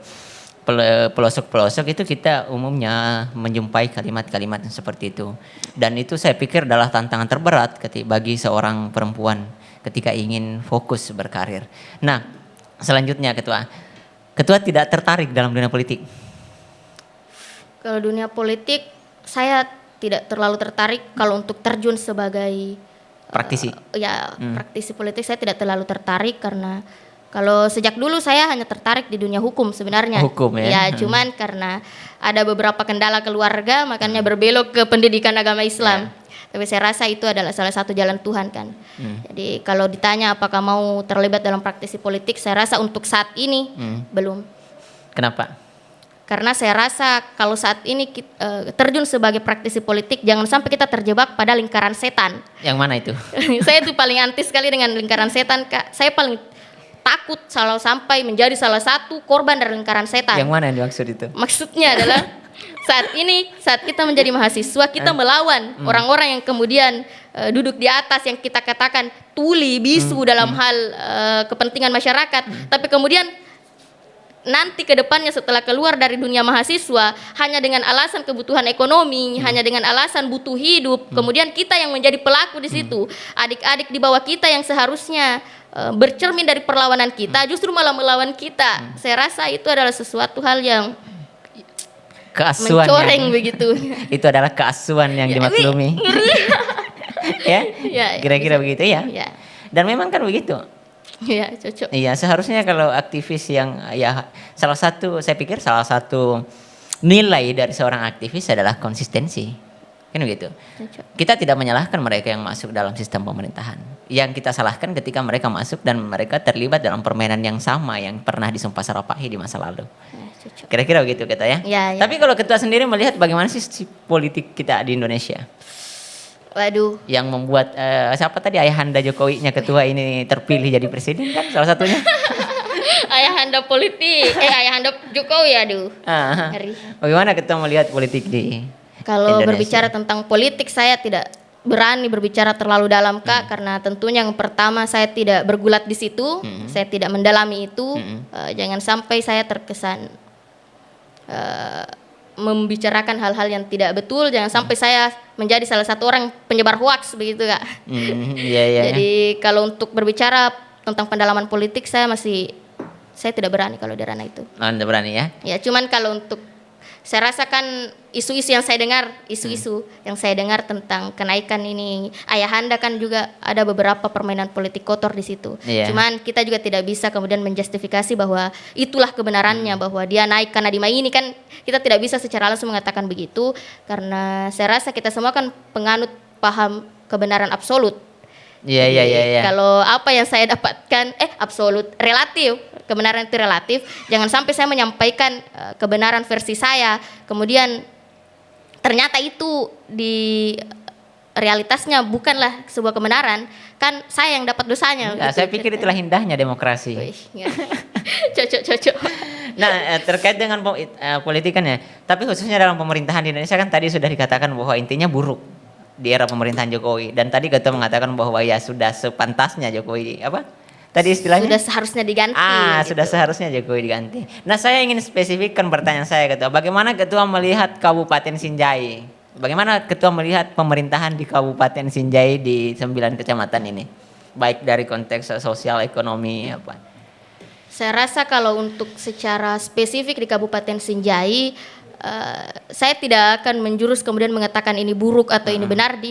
pelosok-pelosok itu kita umumnya menjumpai kalimat-kalimat seperti itu. Dan itu saya pikir adalah tantangan terberat bagi seorang perempuan ketika ingin fokus berkarir. Nah, selanjutnya ketua tidak tertarik dalam dunia politik. Kalau dunia politik saya tidak terlalu tertarik. Kalau untuk terjun sebagai praktisi, praktisi politik saya tidak terlalu tertarik karena kalau sejak dulu saya hanya tertarik di dunia hukum sebenarnya. Hukum ya. Ya, cuman karena ada beberapa kendala keluarga makanya berbelok ke pendidikan agama Islam. Tapi saya rasa itu adalah salah satu jalan Tuhan kan. Jadi kalau ditanya apakah mau terlibat dalam praktisi politik, saya rasa untuk saat ini belum. Kenapa? Karena saya rasa kalau saat ini terjun sebagai praktisi politik, jangan sampai kita terjebak pada lingkaran setan. Yang mana itu? Saya itu paling anti sekali dengan lingkaran setan, Kak. Saya paling takut kalau sampai menjadi salah satu korban dari lingkaran setan. Yang mana yang dimaksud itu? Maksudnya adalah saat kita menjadi mahasiswa, kita melawan orang-orang yang kemudian duduk di atas yang kita katakan tuli, bisu dalam hal kepentingan masyarakat. Tapi kemudian nanti ke depannya setelah keluar dari dunia mahasiswa hanya dengan alasan kebutuhan ekonomi, hanya dengan alasan butuh hidup, kemudian kita yang menjadi pelaku di situ. Adik-adik di bawah kita yang seharusnya bercermin dari perlawanan kita justru malah melawan kita. Saya rasa itu adalah sesuatu hal yang keasuhan mencoreng begitu. Itu adalah keasuhan yang dimaklumi. Ya, kira-kira begitu ya. Dan memang kan begitu. Iya, cocok. Iya, seharusnya kalau aktivis yang saya pikir salah satu nilai dari seorang aktivis adalah konsistensi. Kan begitu. Kita tidak menyalahkan mereka yang masuk dalam sistem pemerintahan. Yang kita salahkan ketika mereka masuk dan mereka terlibat dalam permainan yang sama yang pernah disumpah Sarapahi di masa lalu. Kira-kira begitu kita ya. Tapi kalau ketua sendiri melihat bagaimana sih politik kita di Indonesia? Waduh. Yang membuat siapa tadi ayahanda Jokowi-nya ketua ini terpilih jadi presiden kan salah satunya. Ayahanda politik, ayahanda Jokowi, aduh. Bagaimana ketua melihat politik di Kalau Indonesia? Berbicara tentang politik saya tidak berani berbicara terlalu dalam, Kak, karena tentunya yang pertama saya tidak bergulat di situ, saya tidak mendalami itu. Jangan sampai saya terkesan membicarakan hal-hal yang tidak betul, jangan sampai saya menjadi salah satu orang penyebar hoaks begitu, Kak. Jadi kalau untuk berbicara tentang pendalaman politik saya tidak berani kalau di ranah itu. Tidak berani ya? Ya, cuman kalau untuk saya rasakan isu-isu yang saya dengar tentang kenaikan ini ayahanda kan juga ada beberapa permainan politik kotor di situ. Cuman kita juga tidak bisa kemudian menjustifikasi bahwa itulah kebenarannya, bahwa dia naik karena ini kan kita tidak bisa secara langsung mengatakan begitu karena saya rasa kita semua kan penganut paham kebenaran absolut. Iya. Kalau apa yang saya dapatkan absolut, relatif. Kebenaran itu relatif. Jangan sampai saya menyampaikan kebenaran versi saya, kemudian ternyata itu di realitasnya bukanlah sebuah kebenaran, kan saya yang dapat dosanya. Saya pikir itulah indahnya demokrasi. Cocok. Nah, terkait dengan politikan ya, tapi khususnya dalam pemerintahan di Indonesia kan tadi sudah dikatakan bahwa intinya buruk di era pemerintahan Jokowi, dan tadi ketua mengatakan bahwa ya sudah sepantasnya Jokowi tadi istilahnya sudah seharusnya diganti. Sudah seharusnya Jokowi diganti. Nah, saya ingin spesifikkan pertanyaan saya ketua. Bagaimana ketua melihat Kabupaten Sinjai? Bagaimana ketua melihat pemerintahan di Kabupaten Sinjai di 9 kecamatan ini? Baik dari konteks sosial, ekonomi apa? Saya rasa kalau untuk secara spesifik di Kabupaten Sinjai saya tidak akan menjurus kemudian mengatakan ini buruk atau ini benar.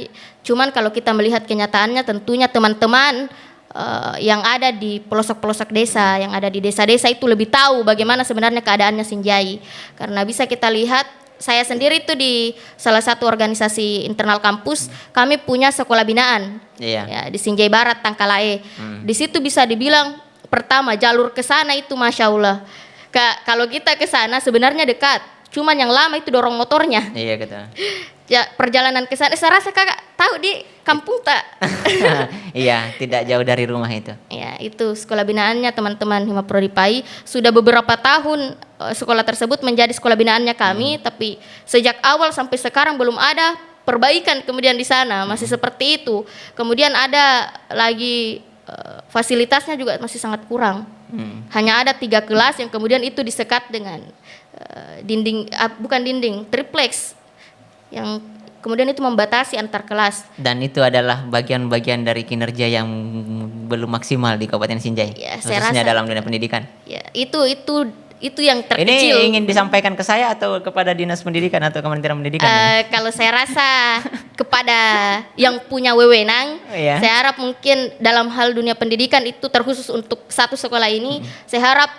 Cuman kalau kita melihat kenyataannya, tentunya teman-teman yang ada di pelosok-pelosok desa, yang ada di desa-desa itu lebih tahu bagaimana sebenarnya keadaannya Sinjai. Karena bisa kita lihat, saya sendiri itu di salah satu organisasi internal kampus, kami punya sekolah binaan ya, di Sinjai Barat, Tangkalae. Di situ bisa dibilang pertama jalur ke sana itu Masya Allah. Kalau kita ke sana sebenarnya dekat, cuman yang lama itu dorong motornya. Iya gitu. Ya, perjalanan ke sana, saya rasa kakak tahu di kampung tak? Iya, tidak jauh dari rumah itu. Ya, itu sekolah binaannya teman-teman Hima Prodi PAI. Sudah beberapa tahun sekolah tersebut menjadi sekolah binaannya kami, tapi sejak awal sampai sekarang belum ada perbaikan kemudian di sana, masih seperti itu. Kemudian ada lagi fasilitasnya juga masih sangat kurang. Hanya ada 3 kelas yang kemudian itu disekat dengan triplex yang kemudian itu membatasi antar kelas. Dan itu adalah bagian-bagian dari kinerja yang belum maksimal di Kabupaten Sinjai, Ya, saya khususnya rasa dalam dunia pendidikan. Ya, itu yang terkecil. Ini ingin disampaikan ke saya atau kepada Dinas Pendidikan atau Kementerian Pendidikan? Kalau saya rasa kepada yang punya wewenang, Iya. saya harap mungkin dalam hal dunia pendidikan itu terkhusus untuk satu sekolah ini, saya harap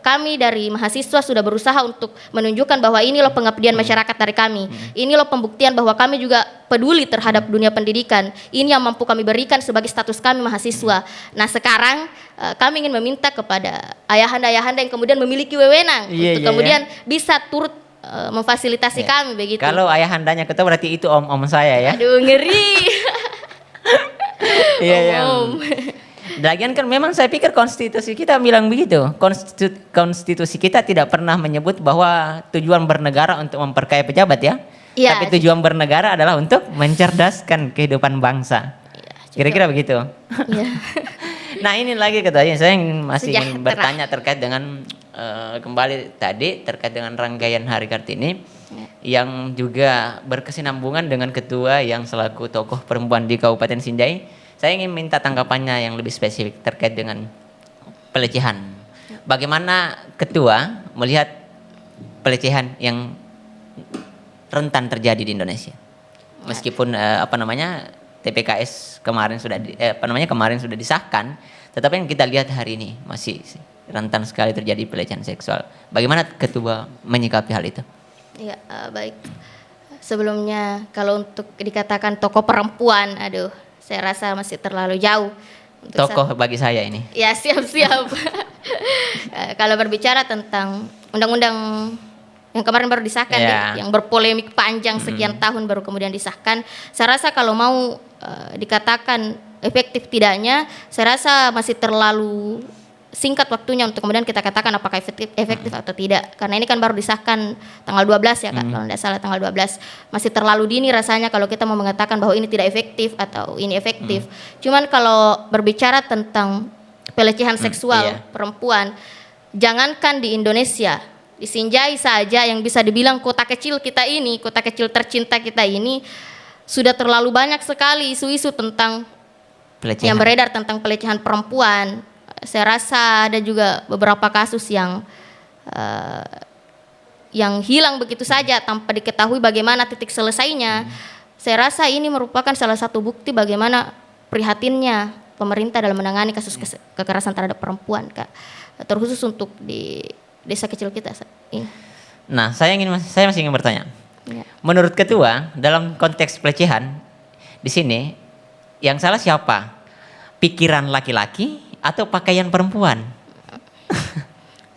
kami dari mahasiswa sudah berusaha untuk menunjukkan bahwa ini loh pengabdian masyarakat dari kami. Ini loh pembuktian bahwa kami juga peduli terhadap dunia pendidikan. Ini yang mampu kami berikan sebagai status kami mahasiswa. Nah sekarang kami ingin meminta kepada ayahanda-ayahanda yang kemudian memiliki wewenang untuk kemudian bisa turut memfasilitasi kami begitu. Kalau ayahandanya ketua berarti itu om-om saya ya. Aduh ngeri. Iya. Lagian kan memang saya pikir konstitusi kita bilang begitu. Konstitusi kita tidak pernah menyebut bahwa tujuan bernegara untuk memperkaya pejabat ya. Ya. Tapi tujuan bernegara adalah untuk mencerdaskan kehidupan bangsa. Kira-kira begitu. Ya. Nah ini lagi katanya saya masih ingin Sejahtera. bertanya terkait dengan kembali tadi terkait dengan rangkaian Hari Kartini yang juga berkesinambungan dengan ketua yang selaku tokoh perempuan di Kabupaten Sinjai. Saya ingin minta tanggapannya yang lebih spesifik terkait dengan pelecehan. Bagaimana ketua melihat pelecehan yang rentan terjadi di Indonesia? Meskipun TPKS kemarin sudah disahkan, tetapi yang kita lihat hari ini masih rentan sekali terjadi pelecehan seksual. Bagaimana ketua menyikapi hal itu? Ya, baik. Sebelumnya kalau untuk dikatakan tokoh perempuan, saya rasa masih terlalu jauh. Tokoh bagi saya ini. Ya siap-siap. Kalau berbicara tentang undang-undang yang kemarin baru disahkan, yang berpolemik panjang sekian tahun baru kemudian disahkan, saya rasa kalau mau dikatakan efektif tidaknya, saya rasa masih terlalu singkat waktunya untuk kemudian kita katakan apakah efektif atau tidak. Karena ini kan baru disahkan tanggal 12 ya Kak, kalau tidak salah tanggal 12. Masih terlalu dini rasanya kalau kita mau mengatakan bahwa ini tidak efektif atau ini efektif. Cuman kalau berbicara tentang pelecehan seksual perempuan, jangankan di Indonesia, di Sinjai saja yang bisa dibilang kota kecil kita ini, kota kecil tercinta kita ini, sudah terlalu banyak sekali isu-isu tentang pelecehan. Yang beredar tentang pelecehan perempuan. Saya rasa ada juga beberapa kasus yang hilang begitu saja tanpa diketahui bagaimana titik selesainya. Saya rasa ini merupakan salah satu bukti bagaimana prihatinnya pemerintah dalam menangani kasus kekerasan terhadap perempuan, Kak. Terkhusus untuk di desa kecil kita ini. Nah, saya masih ingin bertanya. Ya. Menurut ketua, dalam konteks pelecehan di sini yang salah siapa? Pikiran laki-laki atau pakaian perempuan?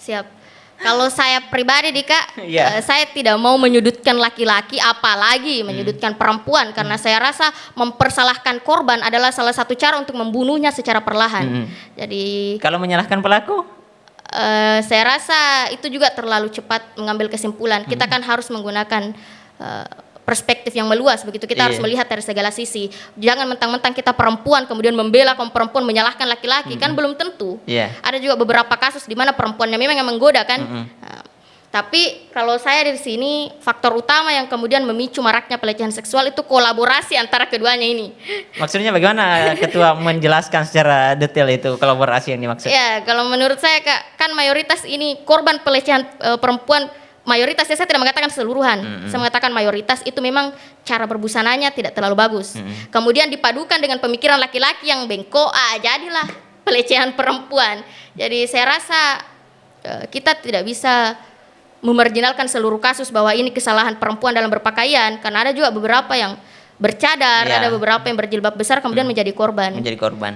Siap. Kalau saya pribadi Kak, saya tidak mau menyudutkan laki-laki, apalagi menyudutkan perempuan, karena saya rasa mempersalahkan korban adalah salah satu cara untuk membunuhnya secara perlahan. Jadi kalau menyalahkan pelaku? Saya rasa itu juga terlalu cepat mengambil kesimpulan. Kita kan harus menggunakan perspektif yang meluas begitu. Kita harus melihat dari segala sisi. Jangan mentang-mentang kita perempuan kemudian membela kaum perempuan menyalahkan laki-laki, kan belum tentu. Ada juga beberapa kasus di mana perempuannya memang yang menggoda kan. Nah, tapi kalau saya dari sini faktor utama yang kemudian memicu maraknya pelecehan seksual itu kolaborasi antara keduanya ini. Maksudnya bagaimana ketua menjelaskan secara detail itu kolaborasi yang dimaksud? Ya, kalau menurut saya Kak, kan mayoritas ini korban pelecehan perempuan mayoritas, saya tidak mengatakan keseluruhan, saya mengatakan mayoritas itu memang cara berbusananya tidak terlalu bagus. Kemudian dipadukan dengan pemikiran laki-laki yang bengkok, jadilah pelecehan perempuan. Jadi saya rasa kita tidak bisa memarginalkan seluruh kasus bahwa ini kesalahan perempuan dalam berpakaian, karena ada juga beberapa yang bercadar, ada beberapa yang berjilbab besar kemudian menjadi korban.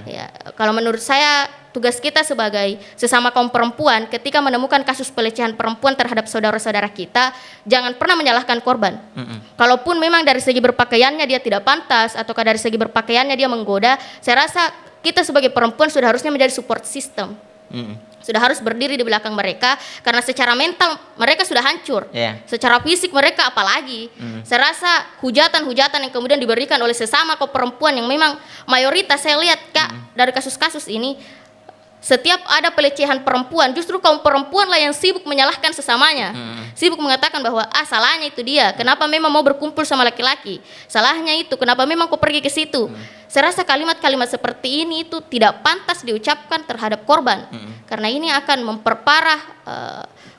Ya, kalau menurut saya tugas kita sebagai sesama kaum perempuan ketika menemukan kasus pelecehan perempuan terhadap saudara-saudara kita, jangan pernah menyalahkan korban. Kalaupun memang dari segi berpakaiannya dia tidak pantas ataukah dari segi berpakaiannya dia menggoda, saya rasa kita sebagai perempuan sudah harusnya menjadi support system. Sudah harus berdiri di belakang mereka, karena secara mental mereka sudah hancur, secara fisik mereka apalagi. Saya rasa hujatan-hujatan yang kemudian diberikan oleh sesama kaum perempuan yang memang mayoritas saya lihat Kak dari kasus-kasus ini, setiap ada pelecehan perempuan justru kaum perempuan lah yang sibuk menyalahkan sesamanya, sibuk mengatakan bahwa salahnya itu dia, kenapa memang mau berkumpul sama laki-laki, salahnya itu kenapa memang kau pergi ke situ. Saya rasa kalimat-kalimat seperti ini itu tidak pantas diucapkan terhadap korban, karena ini akan memperparah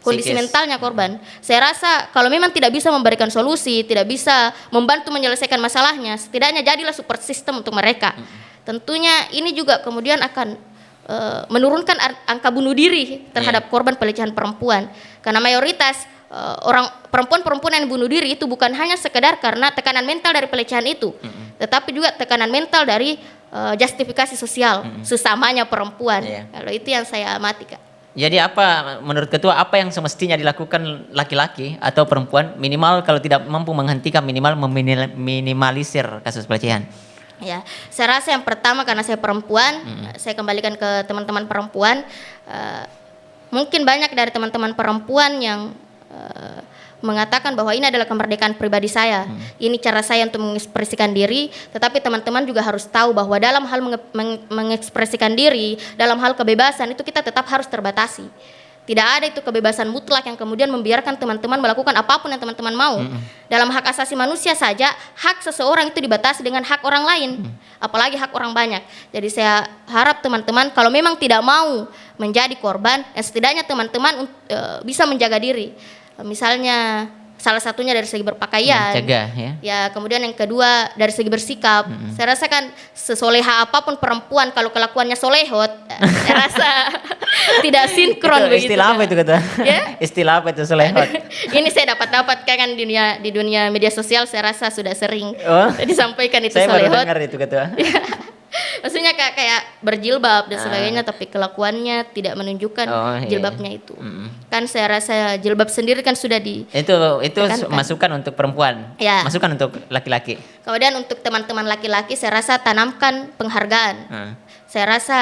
kondisi mentalnya korban. Saya rasa kalau memang tidak bisa memberikan solusi, tidak bisa membantu menyelesaikan masalahnya, setidaknya jadilah support system untuk mereka. Tentunya ini juga kemudian akan menurunkan angka bunuh diri terhadap korban pelecehan perempuan, karena mayoritas orang perempuan-perempuan yang bunuh diri itu bukan hanya sekedar karena tekanan mental dari pelecehan itu, tetapi juga tekanan mental dari justifikasi sosial sesamanya perempuan. Kalau itu yang saya amati Kak. Jadi apa menurut Ketua, apa yang semestinya dilakukan laki-laki atau perempuan, minimal kalau tidak mampu menghentikan, minimal meminimalisir kasus pelecehan? Ya, saya rasa yang pertama, karena saya perempuan, saya kembalikan ke teman-teman perempuan. Mungkin banyak dari teman-teman perempuan yang mengatakan bahwa ini adalah kemerdekaan pribadi saya, ini cara saya untuk mengekspresikan diri. Tetapi teman-teman juga harus tahu bahwa dalam hal mengekspresikan diri, dalam hal kebebasan itu kita tetap harus terbatasi. Tidak ada itu kebebasan mutlak yang kemudian membiarkan teman-teman melakukan apapun yang teman-teman mau. Dalam hak asasi manusia saja, hak seseorang itu dibatasi dengan hak orang lain, apalagi hak orang banyak. Jadi saya harap teman-teman kalau memang tidak mau menjadi korban, setidaknya teman-teman bisa menjaga diri. Misalnya salah satunya dari segi berpakaian, mencegah, ya kemudian yang kedua dari segi bersikap. Saya rasa kan sesoleha apapun perempuan kalau kelakuannya solehot, saya rasa tidak sinkron itu begitu. Istilah apa itu Ketua? Istilah apa itu solehot? Ini saya dapat kan di dunia media sosial, saya rasa sudah sering disampaikan itu saya solehot. Saya baru dengar itu Ketua. Maksudnya kayak berjilbab dan sebagainya, tapi kelakuannya tidak menunjukkan jilbabnya itu. Kan saya rasa jilbab sendiri kan sudah itu masukan untuk perempuan, masukan untuk laki-laki. Kemudian untuk teman-teman laki-laki saya rasa tanamkan penghargaan. Saya rasa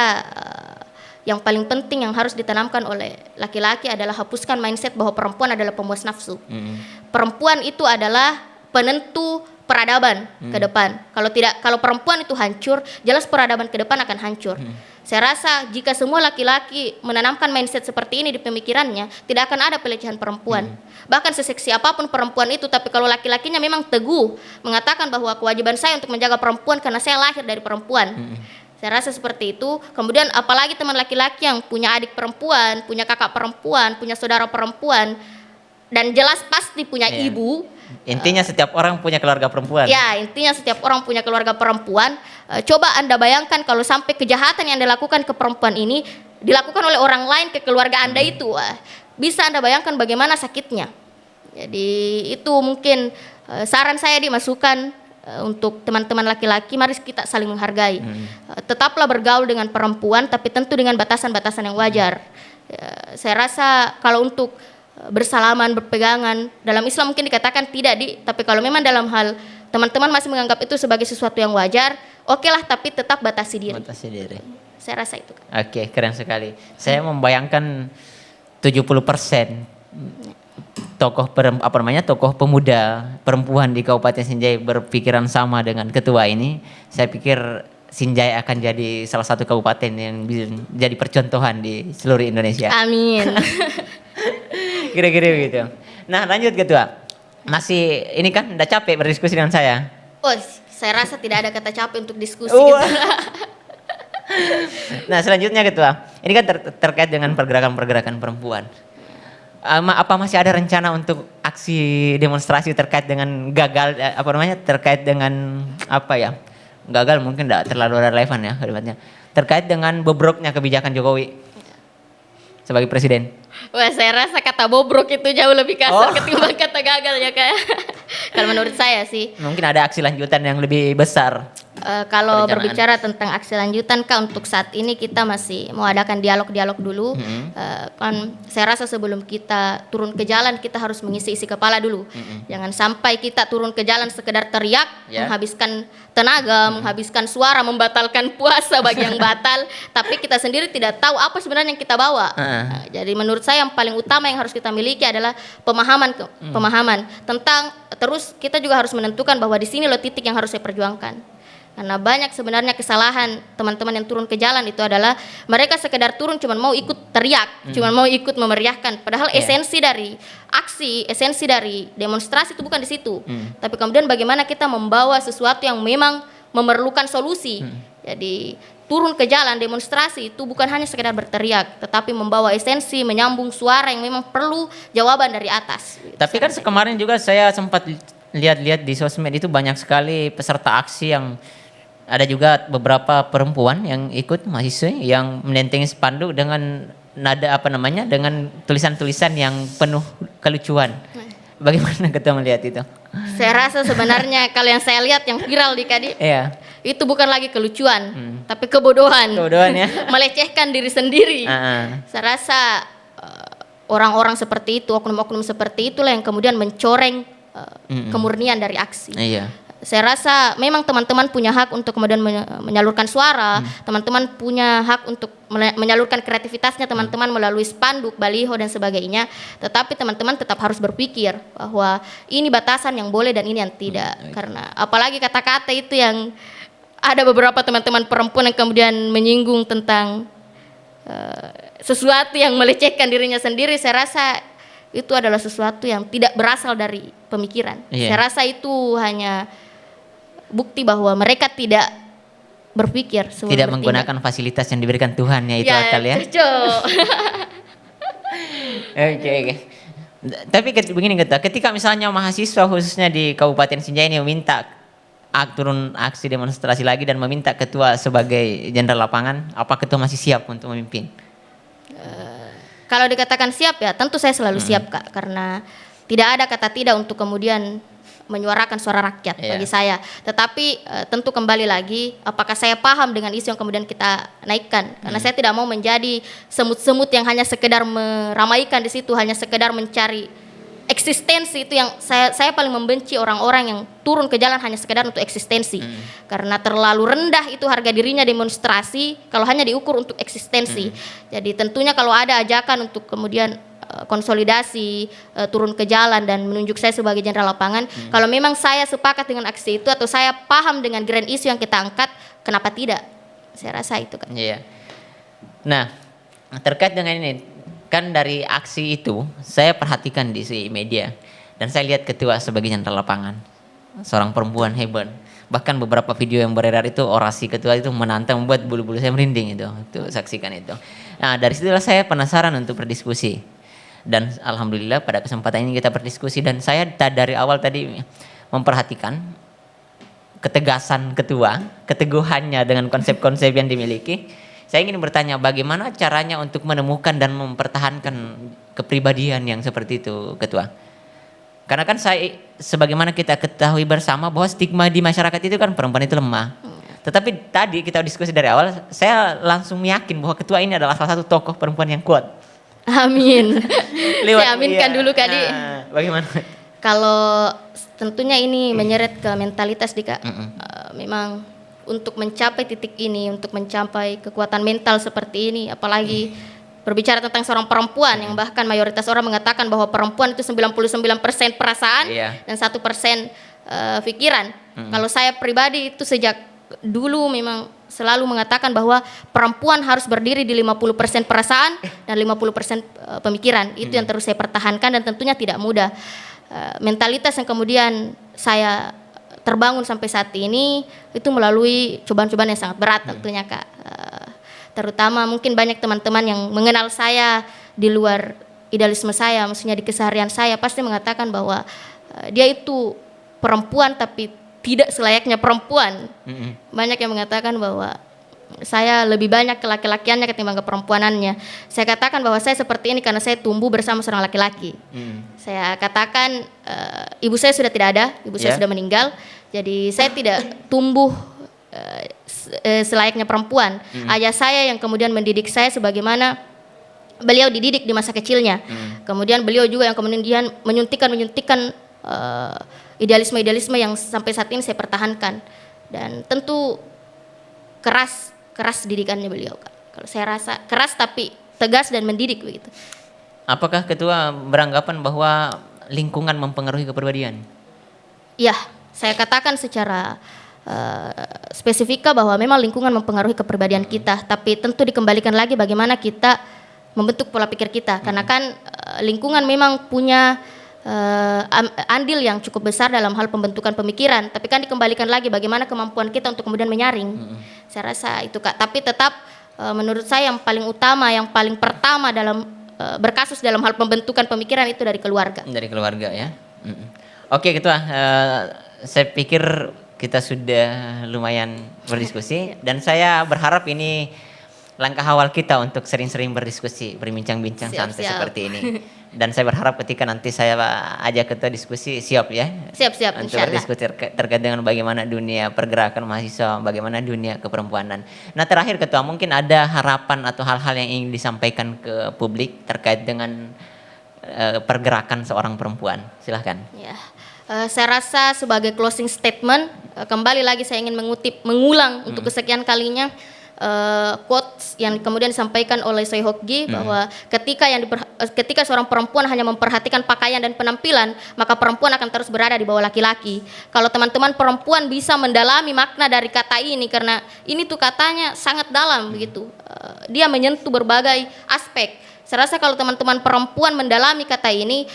yang paling penting yang harus ditanamkan oleh laki-laki adalah hapuskan mindset bahwa perempuan adalah pemuas nafsu. Perempuan itu adalah penentu peradaban ke depan. Kalau perempuan itu hancur, jelas peradaban ke depan akan hancur. Saya rasa jika semua laki-laki menanamkan mindset seperti ini di pemikirannya, tidak akan ada pelecehan perempuan. Bahkan seseksi apapun perempuan itu, tapi kalau laki-lakinya memang teguh mengatakan bahwa kewajiban saya untuk menjaga perempuan karena saya lahir dari perempuan. Saya rasa seperti itu. Kemudian apalagi teman laki-laki yang punya adik perempuan, punya kakak perempuan, punya saudara perempuan, dan jelas pasti punya ibu. Intinya setiap orang punya keluarga perempuan. Ya, intinya setiap orang punya keluarga perempuan. Coba Anda bayangkan kalau sampai kejahatan yang dilakukan ke perempuan ini dilakukan oleh orang lain ke keluarga Anda itu. Bisa Anda bayangkan bagaimana sakitnya. Jadi itu mungkin saran saya dimasukkan untuk teman-teman laki-laki, mari kita saling menghargai. Tetaplah bergaul dengan perempuan, tapi tentu dengan batasan-batasan yang wajar. Saya rasa kalau untuk bersalaman, berpegangan, dalam Islam mungkin dikatakan tidak, tapi kalau memang dalam hal teman-teman masih menganggap itu sebagai sesuatu yang wajar, okelah, tapi tetap batasi diri. Saya rasa itu. Oke, keren sekali. Saya membayangkan 70% tokoh pemuda perempuan di Kabupaten Sinjai berpikiran sama dengan Ketua ini. Saya pikir Sinjai akan jadi salah satu kabupaten yang bisa jadi percontohan di seluruh Indonesia. Amin. Kira-kira begitu. Nah, lanjut Ketua. Masih ini kan udah capek berdiskusi dengan saya. Saya rasa tidak ada kata capek untuk diskusi. Nah, selanjutnya Ketua. Ini kan terkait dengan pergerakan-pergerakan perempuan. Apa masih ada rencana untuk aksi demonstrasi terkait dengan terkait dengan apa ya? Gagal mungkin tidak terlalu relevan ya kalimatnya. Terkait dengan bobroknya kebijakan Jokowi sebagai presiden. Wah, saya rasa kata bobrok itu jauh lebih kasar ketimbang kata gagal ya Kak. Kalau menurut saya sih. Mungkin ada aksi lanjutan yang lebih besar. Kalau berbicara tentang aksi lanjutan Kak, untuk saat ini kita masih mau adakan dialog-dialog dulu. Kan saya rasa sebelum kita turun ke jalan kita harus mengisi-isi kepala dulu. Jangan sampai kita turun ke jalan sekedar teriak, menghabiskan tenaga, menghabiskan suara, membatalkan puasa bagi yang batal, tapi kita sendiri tidak tahu apa sebenarnya yang kita bawa. Jadi menurut saya yang paling utama yang harus kita miliki adalah pemahaman tentang, terus kita juga harus menentukan bahwa di sini loh titik yang harus saya perjuangkan. Karena banyak sebenarnya kesalahan teman-teman yang turun ke jalan itu adalah mereka sekedar turun cuma mau ikut teriak, cuma mau ikut memeriahkan. Padahal esensi dari aksi, esensi dari demonstrasi itu bukan di situ. Tapi kemudian bagaimana kita membawa sesuatu yang memang memerlukan solusi. Jadi turun ke jalan demonstrasi itu bukan hanya sekedar berteriak, tetapi membawa esensi, menyambung suara yang memang perlu jawaban dari atas. Tapi kan kemarin juga saya sempat lihat-lihat di sosmed itu banyak sekali peserta aksi yang ada juga beberapa perempuan yang ikut mahasiswa yang menentengi spanduk dengan nada dengan tulisan-tulisan yang penuh kelucuan. Bagaimana Ketua melihat itu? Saya rasa sebenarnya kalau yang saya lihat yang viral di Kadi, itu bukan lagi kelucuan, tapi kebodohan. Kebodohan ya. Melecehkan diri sendiri. Saya rasa orang-orang seperti itu, oknum-oknum seperti itulah yang kemudian mencoreng kemurnian dari aksi. Saya rasa memang teman-teman punya hak untuk kemudian menyalurkan suara, teman-teman punya hak untuk menyalurkan kreativitasnya teman-teman melalui spanduk, baliho dan sebagainya. Tetapi teman-teman tetap harus berpikir bahwa ini batasan yang boleh dan ini yang tidak. Karena apalagi kata-kata itu yang ada beberapa teman-teman perempuan yang kemudian menyinggung tentang sesuatu yang melecehkan dirinya sendiri. Saya rasa itu adalah sesuatu yang tidak berasal dari pemikiran. Saya rasa itu hanya bukti bahwa mereka tidak berpikir tidak menggunakan fasilitas yang diberikan Tuhan ya itu akal ya. Oke. Tapi begini ketika misalnya mahasiswa khususnya di Kabupaten Sinjai ini meminta turun aksi demonstrasi lagi dan meminta ketua sebagai jenderal lapangan, apa ketua masih siap untuk memimpin? Kalau dikatakan siap ya tentu saya selalu siap Kak, karena tidak ada kata tidak untuk kemudian menyuarakan suara rakyat bagi saya. Tetapi tentu kembali lagi apakah saya paham dengan isu yang kemudian kita naikkan. Karena saya tidak mau menjadi semut-semut yang hanya sekedar meramaikan di situ, hanya sekedar mencari eksistensi. Itu yang saya paling membenci orang-orang yang turun ke jalan hanya sekedar untuk eksistensi. Karena terlalu rendah itu harga dirinya demonstrasi kalau hanya diukur untuk eksistensi. Jadi tentunya kalau ada ajakan untuk kemudian konsolidasi, turun ke jalan dan menunjuk saya sebagai jenderal lapangan, kalau memang saya sepakat dengan aksi itu atau saya paham dengan grand issue yang kita angkat, kenapa tidak? Saya rasa itu kan. Iya. Nah, terkait dengan ini, kan dari aksi itu saya perhatikan di media dan saya lihat ketua sebagai jenderal lapangan, seorang perempuan hebat. Bahkan beberapa video yang beredar itu orasi ketua itu menantang, membuat bulu-bulu saya merinding itu saksikan itu. Nah, dari situlah saya penasaran untuk berdiskusi. Dan alhamdulillah pada kesempatan ini kita berdiskusi dan saya dari awal tadi memperhatikan ketegasan ketua, keteguhannya dengan konsep-konsep yang dimiliki. Saya ingin bertanya bagaimana caranya untuk menemukan dan mempertahankan kepribadian yang seperti itu ketua. Karena kan sebagaimana kita ketahui bersama bahwa stigma di masyarakat itu kan perempuan itu lemah. Tetapi tadi kita diskusi dari awal, saya langsung yakin bahwa ketua ini adalah salah satu tokoh perempuan yang kuat. Amin. Saya aminkan dulu Kak Di. Bagaimana? Kalau tentunya ini menyeret ke mentalitas Di Kak. Memang untuk mencapai titik ini, untuk mencapai kekuatan mental seperti ini, apalagi berbicara tentang seorang perempuan yang bahkan mayoritas orang mengatakan bahwa perempuan itu 99% perasaan dan 1% pikiran. Kalau saya pribadi itu sejak dulu memang selalu mengatakan bahwa perempuan harus berdiri di 50% perasaan dan 50% pemikiran. Itu yang terus saya pertahankan dan tentunya tidak mudah. Mentalitas yang kemudian saya terbangun sampai saat ini itu melalui cobaan-cobaan yang sangat berat tentunya Kak. Terutama mungkin banyak teman-teman yang mengenal saya di luar idealisme saya, maksudnya di keseharian saya pasti mengatakan bahwa dia itu perempuan tapi tidak selayaknya perempuan. Banyak yang mengatakan bahwa saya lebih banyak ke laki-lakiannya ketimbang ke perempuanannya. Saya katakan bahwa saya seperti ini karena saya tumbuh bersama seorang laki-laki. Saya katakan ibu saya sudah tidak ada, ibu saya sudah meninggal. Jadi saya tidak tumbuh selayaknya perempuan. Ayah saya yang kemudian mendidik saya sebagaimana beliau dididik di masa kecilnya. Kemudian beliau juga yang kemudian menyuntikkan idealisme-idealisme yang sampai saat ini saya pertahankan. Dan tentu keras didikannya beliau, Kak. Kalau saya rasa keras tapi tegas dan mendidik begitu. Apakah Ketua beranggapan bahwa lingkungan mempengaruhi kepribadian? Ya, saya katakan secara spesifika bahwa memang lingkungan mempengaruhi kepribadian kita, tapi tentu dikembalikan lagi bagaimana kita membentuk pola pikir kita. Karena kan lingkungan memang punya andil yang cukup besar dalam hal pembentukan pemikiran, tapi kan dikembalikan lagi bagaimana kemampuan kita untuk kemudian menyaring. Saya rasa itu, Kak. Tapi tetap menurut saya yang paling utama, yang paling pertama dalam berkasus dalam hal pembentukan pemikiran itu dari keluarga. Dari keluarga ya. Oke Ketua, saya pikir kita sudah lumayan berdiskusi dan saya berharap ini langkah awal kita untuk sering-sering berdiskusi, berbincang-bincang santai seperti ini. Dan saya berharap ketika nanti saya ajak Ketua diskusi, siap ya? Siap, untuk berdiskusi terkait dengan bagaimana dunia pergerakan mahasiswa, bagaimana dunia keperempuanan. Nah terakhir Ketua, mungkin ada harapan atau hal-hal yang ingin disampaikan ke publik terkait dengan pergerakan seorang perempuan. Silahkan. Ya. Saya rasa sebagai closing statement, kembali lagi saya ingin mengulang untuk kesekian kalinya quotes yang kemudian disampaikan oleh Choi Hok-gi bahwa ketika seorang perempuan hanya memperhatikan pakaian dan penampilan, maka perempuan akan terus berada di bawah laki-laki. Kalau teman-teman perempuan bisa mendalami makna dari kata ini, karena ini tuh katanya sangat dalam begitu, dia menyentuh berbagai aspek. Saya rasa kalau teman-teman perempuan mendalami kata ini,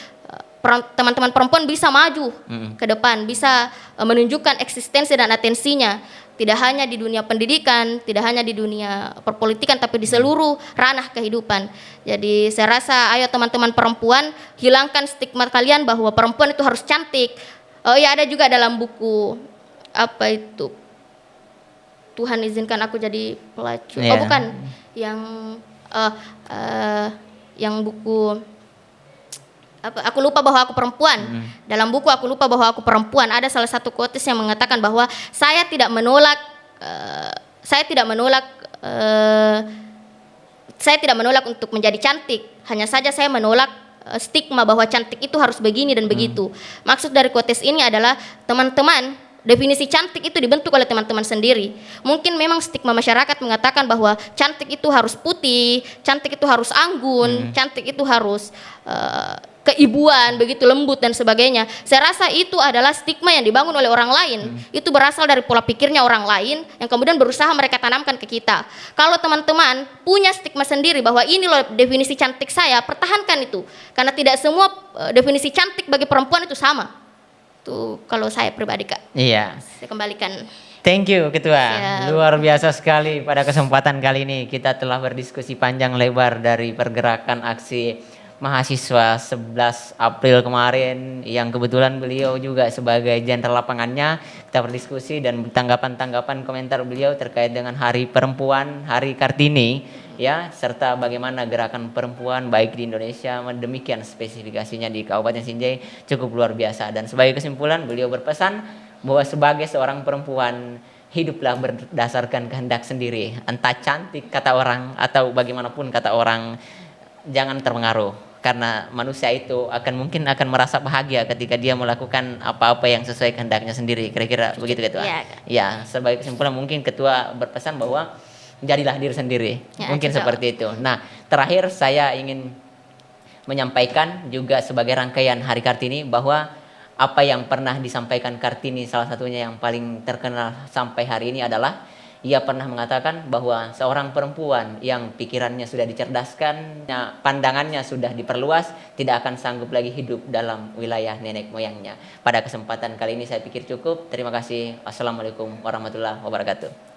teman-teman perempuan bisa maju ke depan, bisa menunjukkan eksistensi dan atensinya, tidak hanya di dunia pendidikan, tidak hanya di dunia perpolitikan, tapi di seluruh ranah kehidupan. Jadi saya rasa ayo teman-teman perempuan, hilangkan stigma kalian bahwa perempuan itu harus cantik. Oh ya, ada juga dalam buku apa itu, Tuhan izinkan aku jadi pelacur. Oh bukan, yang buku aku lupa bahwa aku perempuan. Dalam buku Aku Lupa Bahwa Aku Perempuan ada salah satu quotes yang mengatakan bahwa saya tidak menolak untuk menjadi cantik. Hanya saja saya menolak stigma bahwa cantik itu harus begini dan begitu. Maksud dari quotes ini adalah teman-teman, definisi cantik itu dibentuk oleh teman-teman sendiri. Mungkin memang stigma masyarakat mengatakan bahwa cantik itu harus putih, cantik itu harus anggun, cantik itu harus keibuan, begitu lembut dan sebagainya. Saya rasa itu adalah stigma yang dibangun oleh orang lain. Itu berasal dari pola pikirnya orang lain yang kemudian berusaha mereka tanamkan ke kita. Kalau teman-teman punya stigma sendiri bahwa ini loh definisi cantik saya, pertahankan itu. Karena tidak semua definisi cantik bagi perempuan itu sama. Itu kalau saya pribadi, Kak. Iya. Saya kembalikan. Thank you Ketua. Siap. Luar biasa sekali pada kesempatan kali ini kita telah berdiskusi panjang lebar dari pergerakan aksi mahasiswa 11 April kemarin yang kebetulan beliau juga sebagai jenderal lapangannya. Kita berdiskusi dan tanggapan-tanggapan komentar beliau terkait dengan Hari Perempuan, Hari Kartini ya, serta bagaimana gerakan perempuan baik di Indonesia, demikian spesifikasinya di Kabupaten Sinjai cukup luar biasa. Dan sebagai kesimpulan beliau berpesan bahwa sebagai seorang perempuan, hiduplah berdasarkan kehendak sendiri. Entah cantik kata orang atau bagaimanapun kata orang, jangan terpengaruh, karena manusia itu mungkin akan merasa bahagia ketika dia melakukan apa-apa yang sesuai kehendaknya sendiri. Kira-kira begitu Ketua. Ya, sebagai kesimpulan mungkin Ketua berpesan bahwa jadilah diri sendiri. Ya, mungkin seperti itu. Nah, terakhir saya ingin menyampaikan juga sebagai rangkaian Hari Kartini bahwa apa yang pernah disampaikan Kartini, salah satunya yang paling terkenal sampai hari ini adalah ia pernah mengatakan bahwa seorang perempuan yang pikirannya sudah dicerdaskan, pandangannya sudah diperluas, tidak akan sanggup lagi hidup dalam wilayah nenek moyangnya. Pada kesempatan kali ini saya pikir cukup. Terima kasih. Assalamualaikum warahmatullahi wabarakatuh.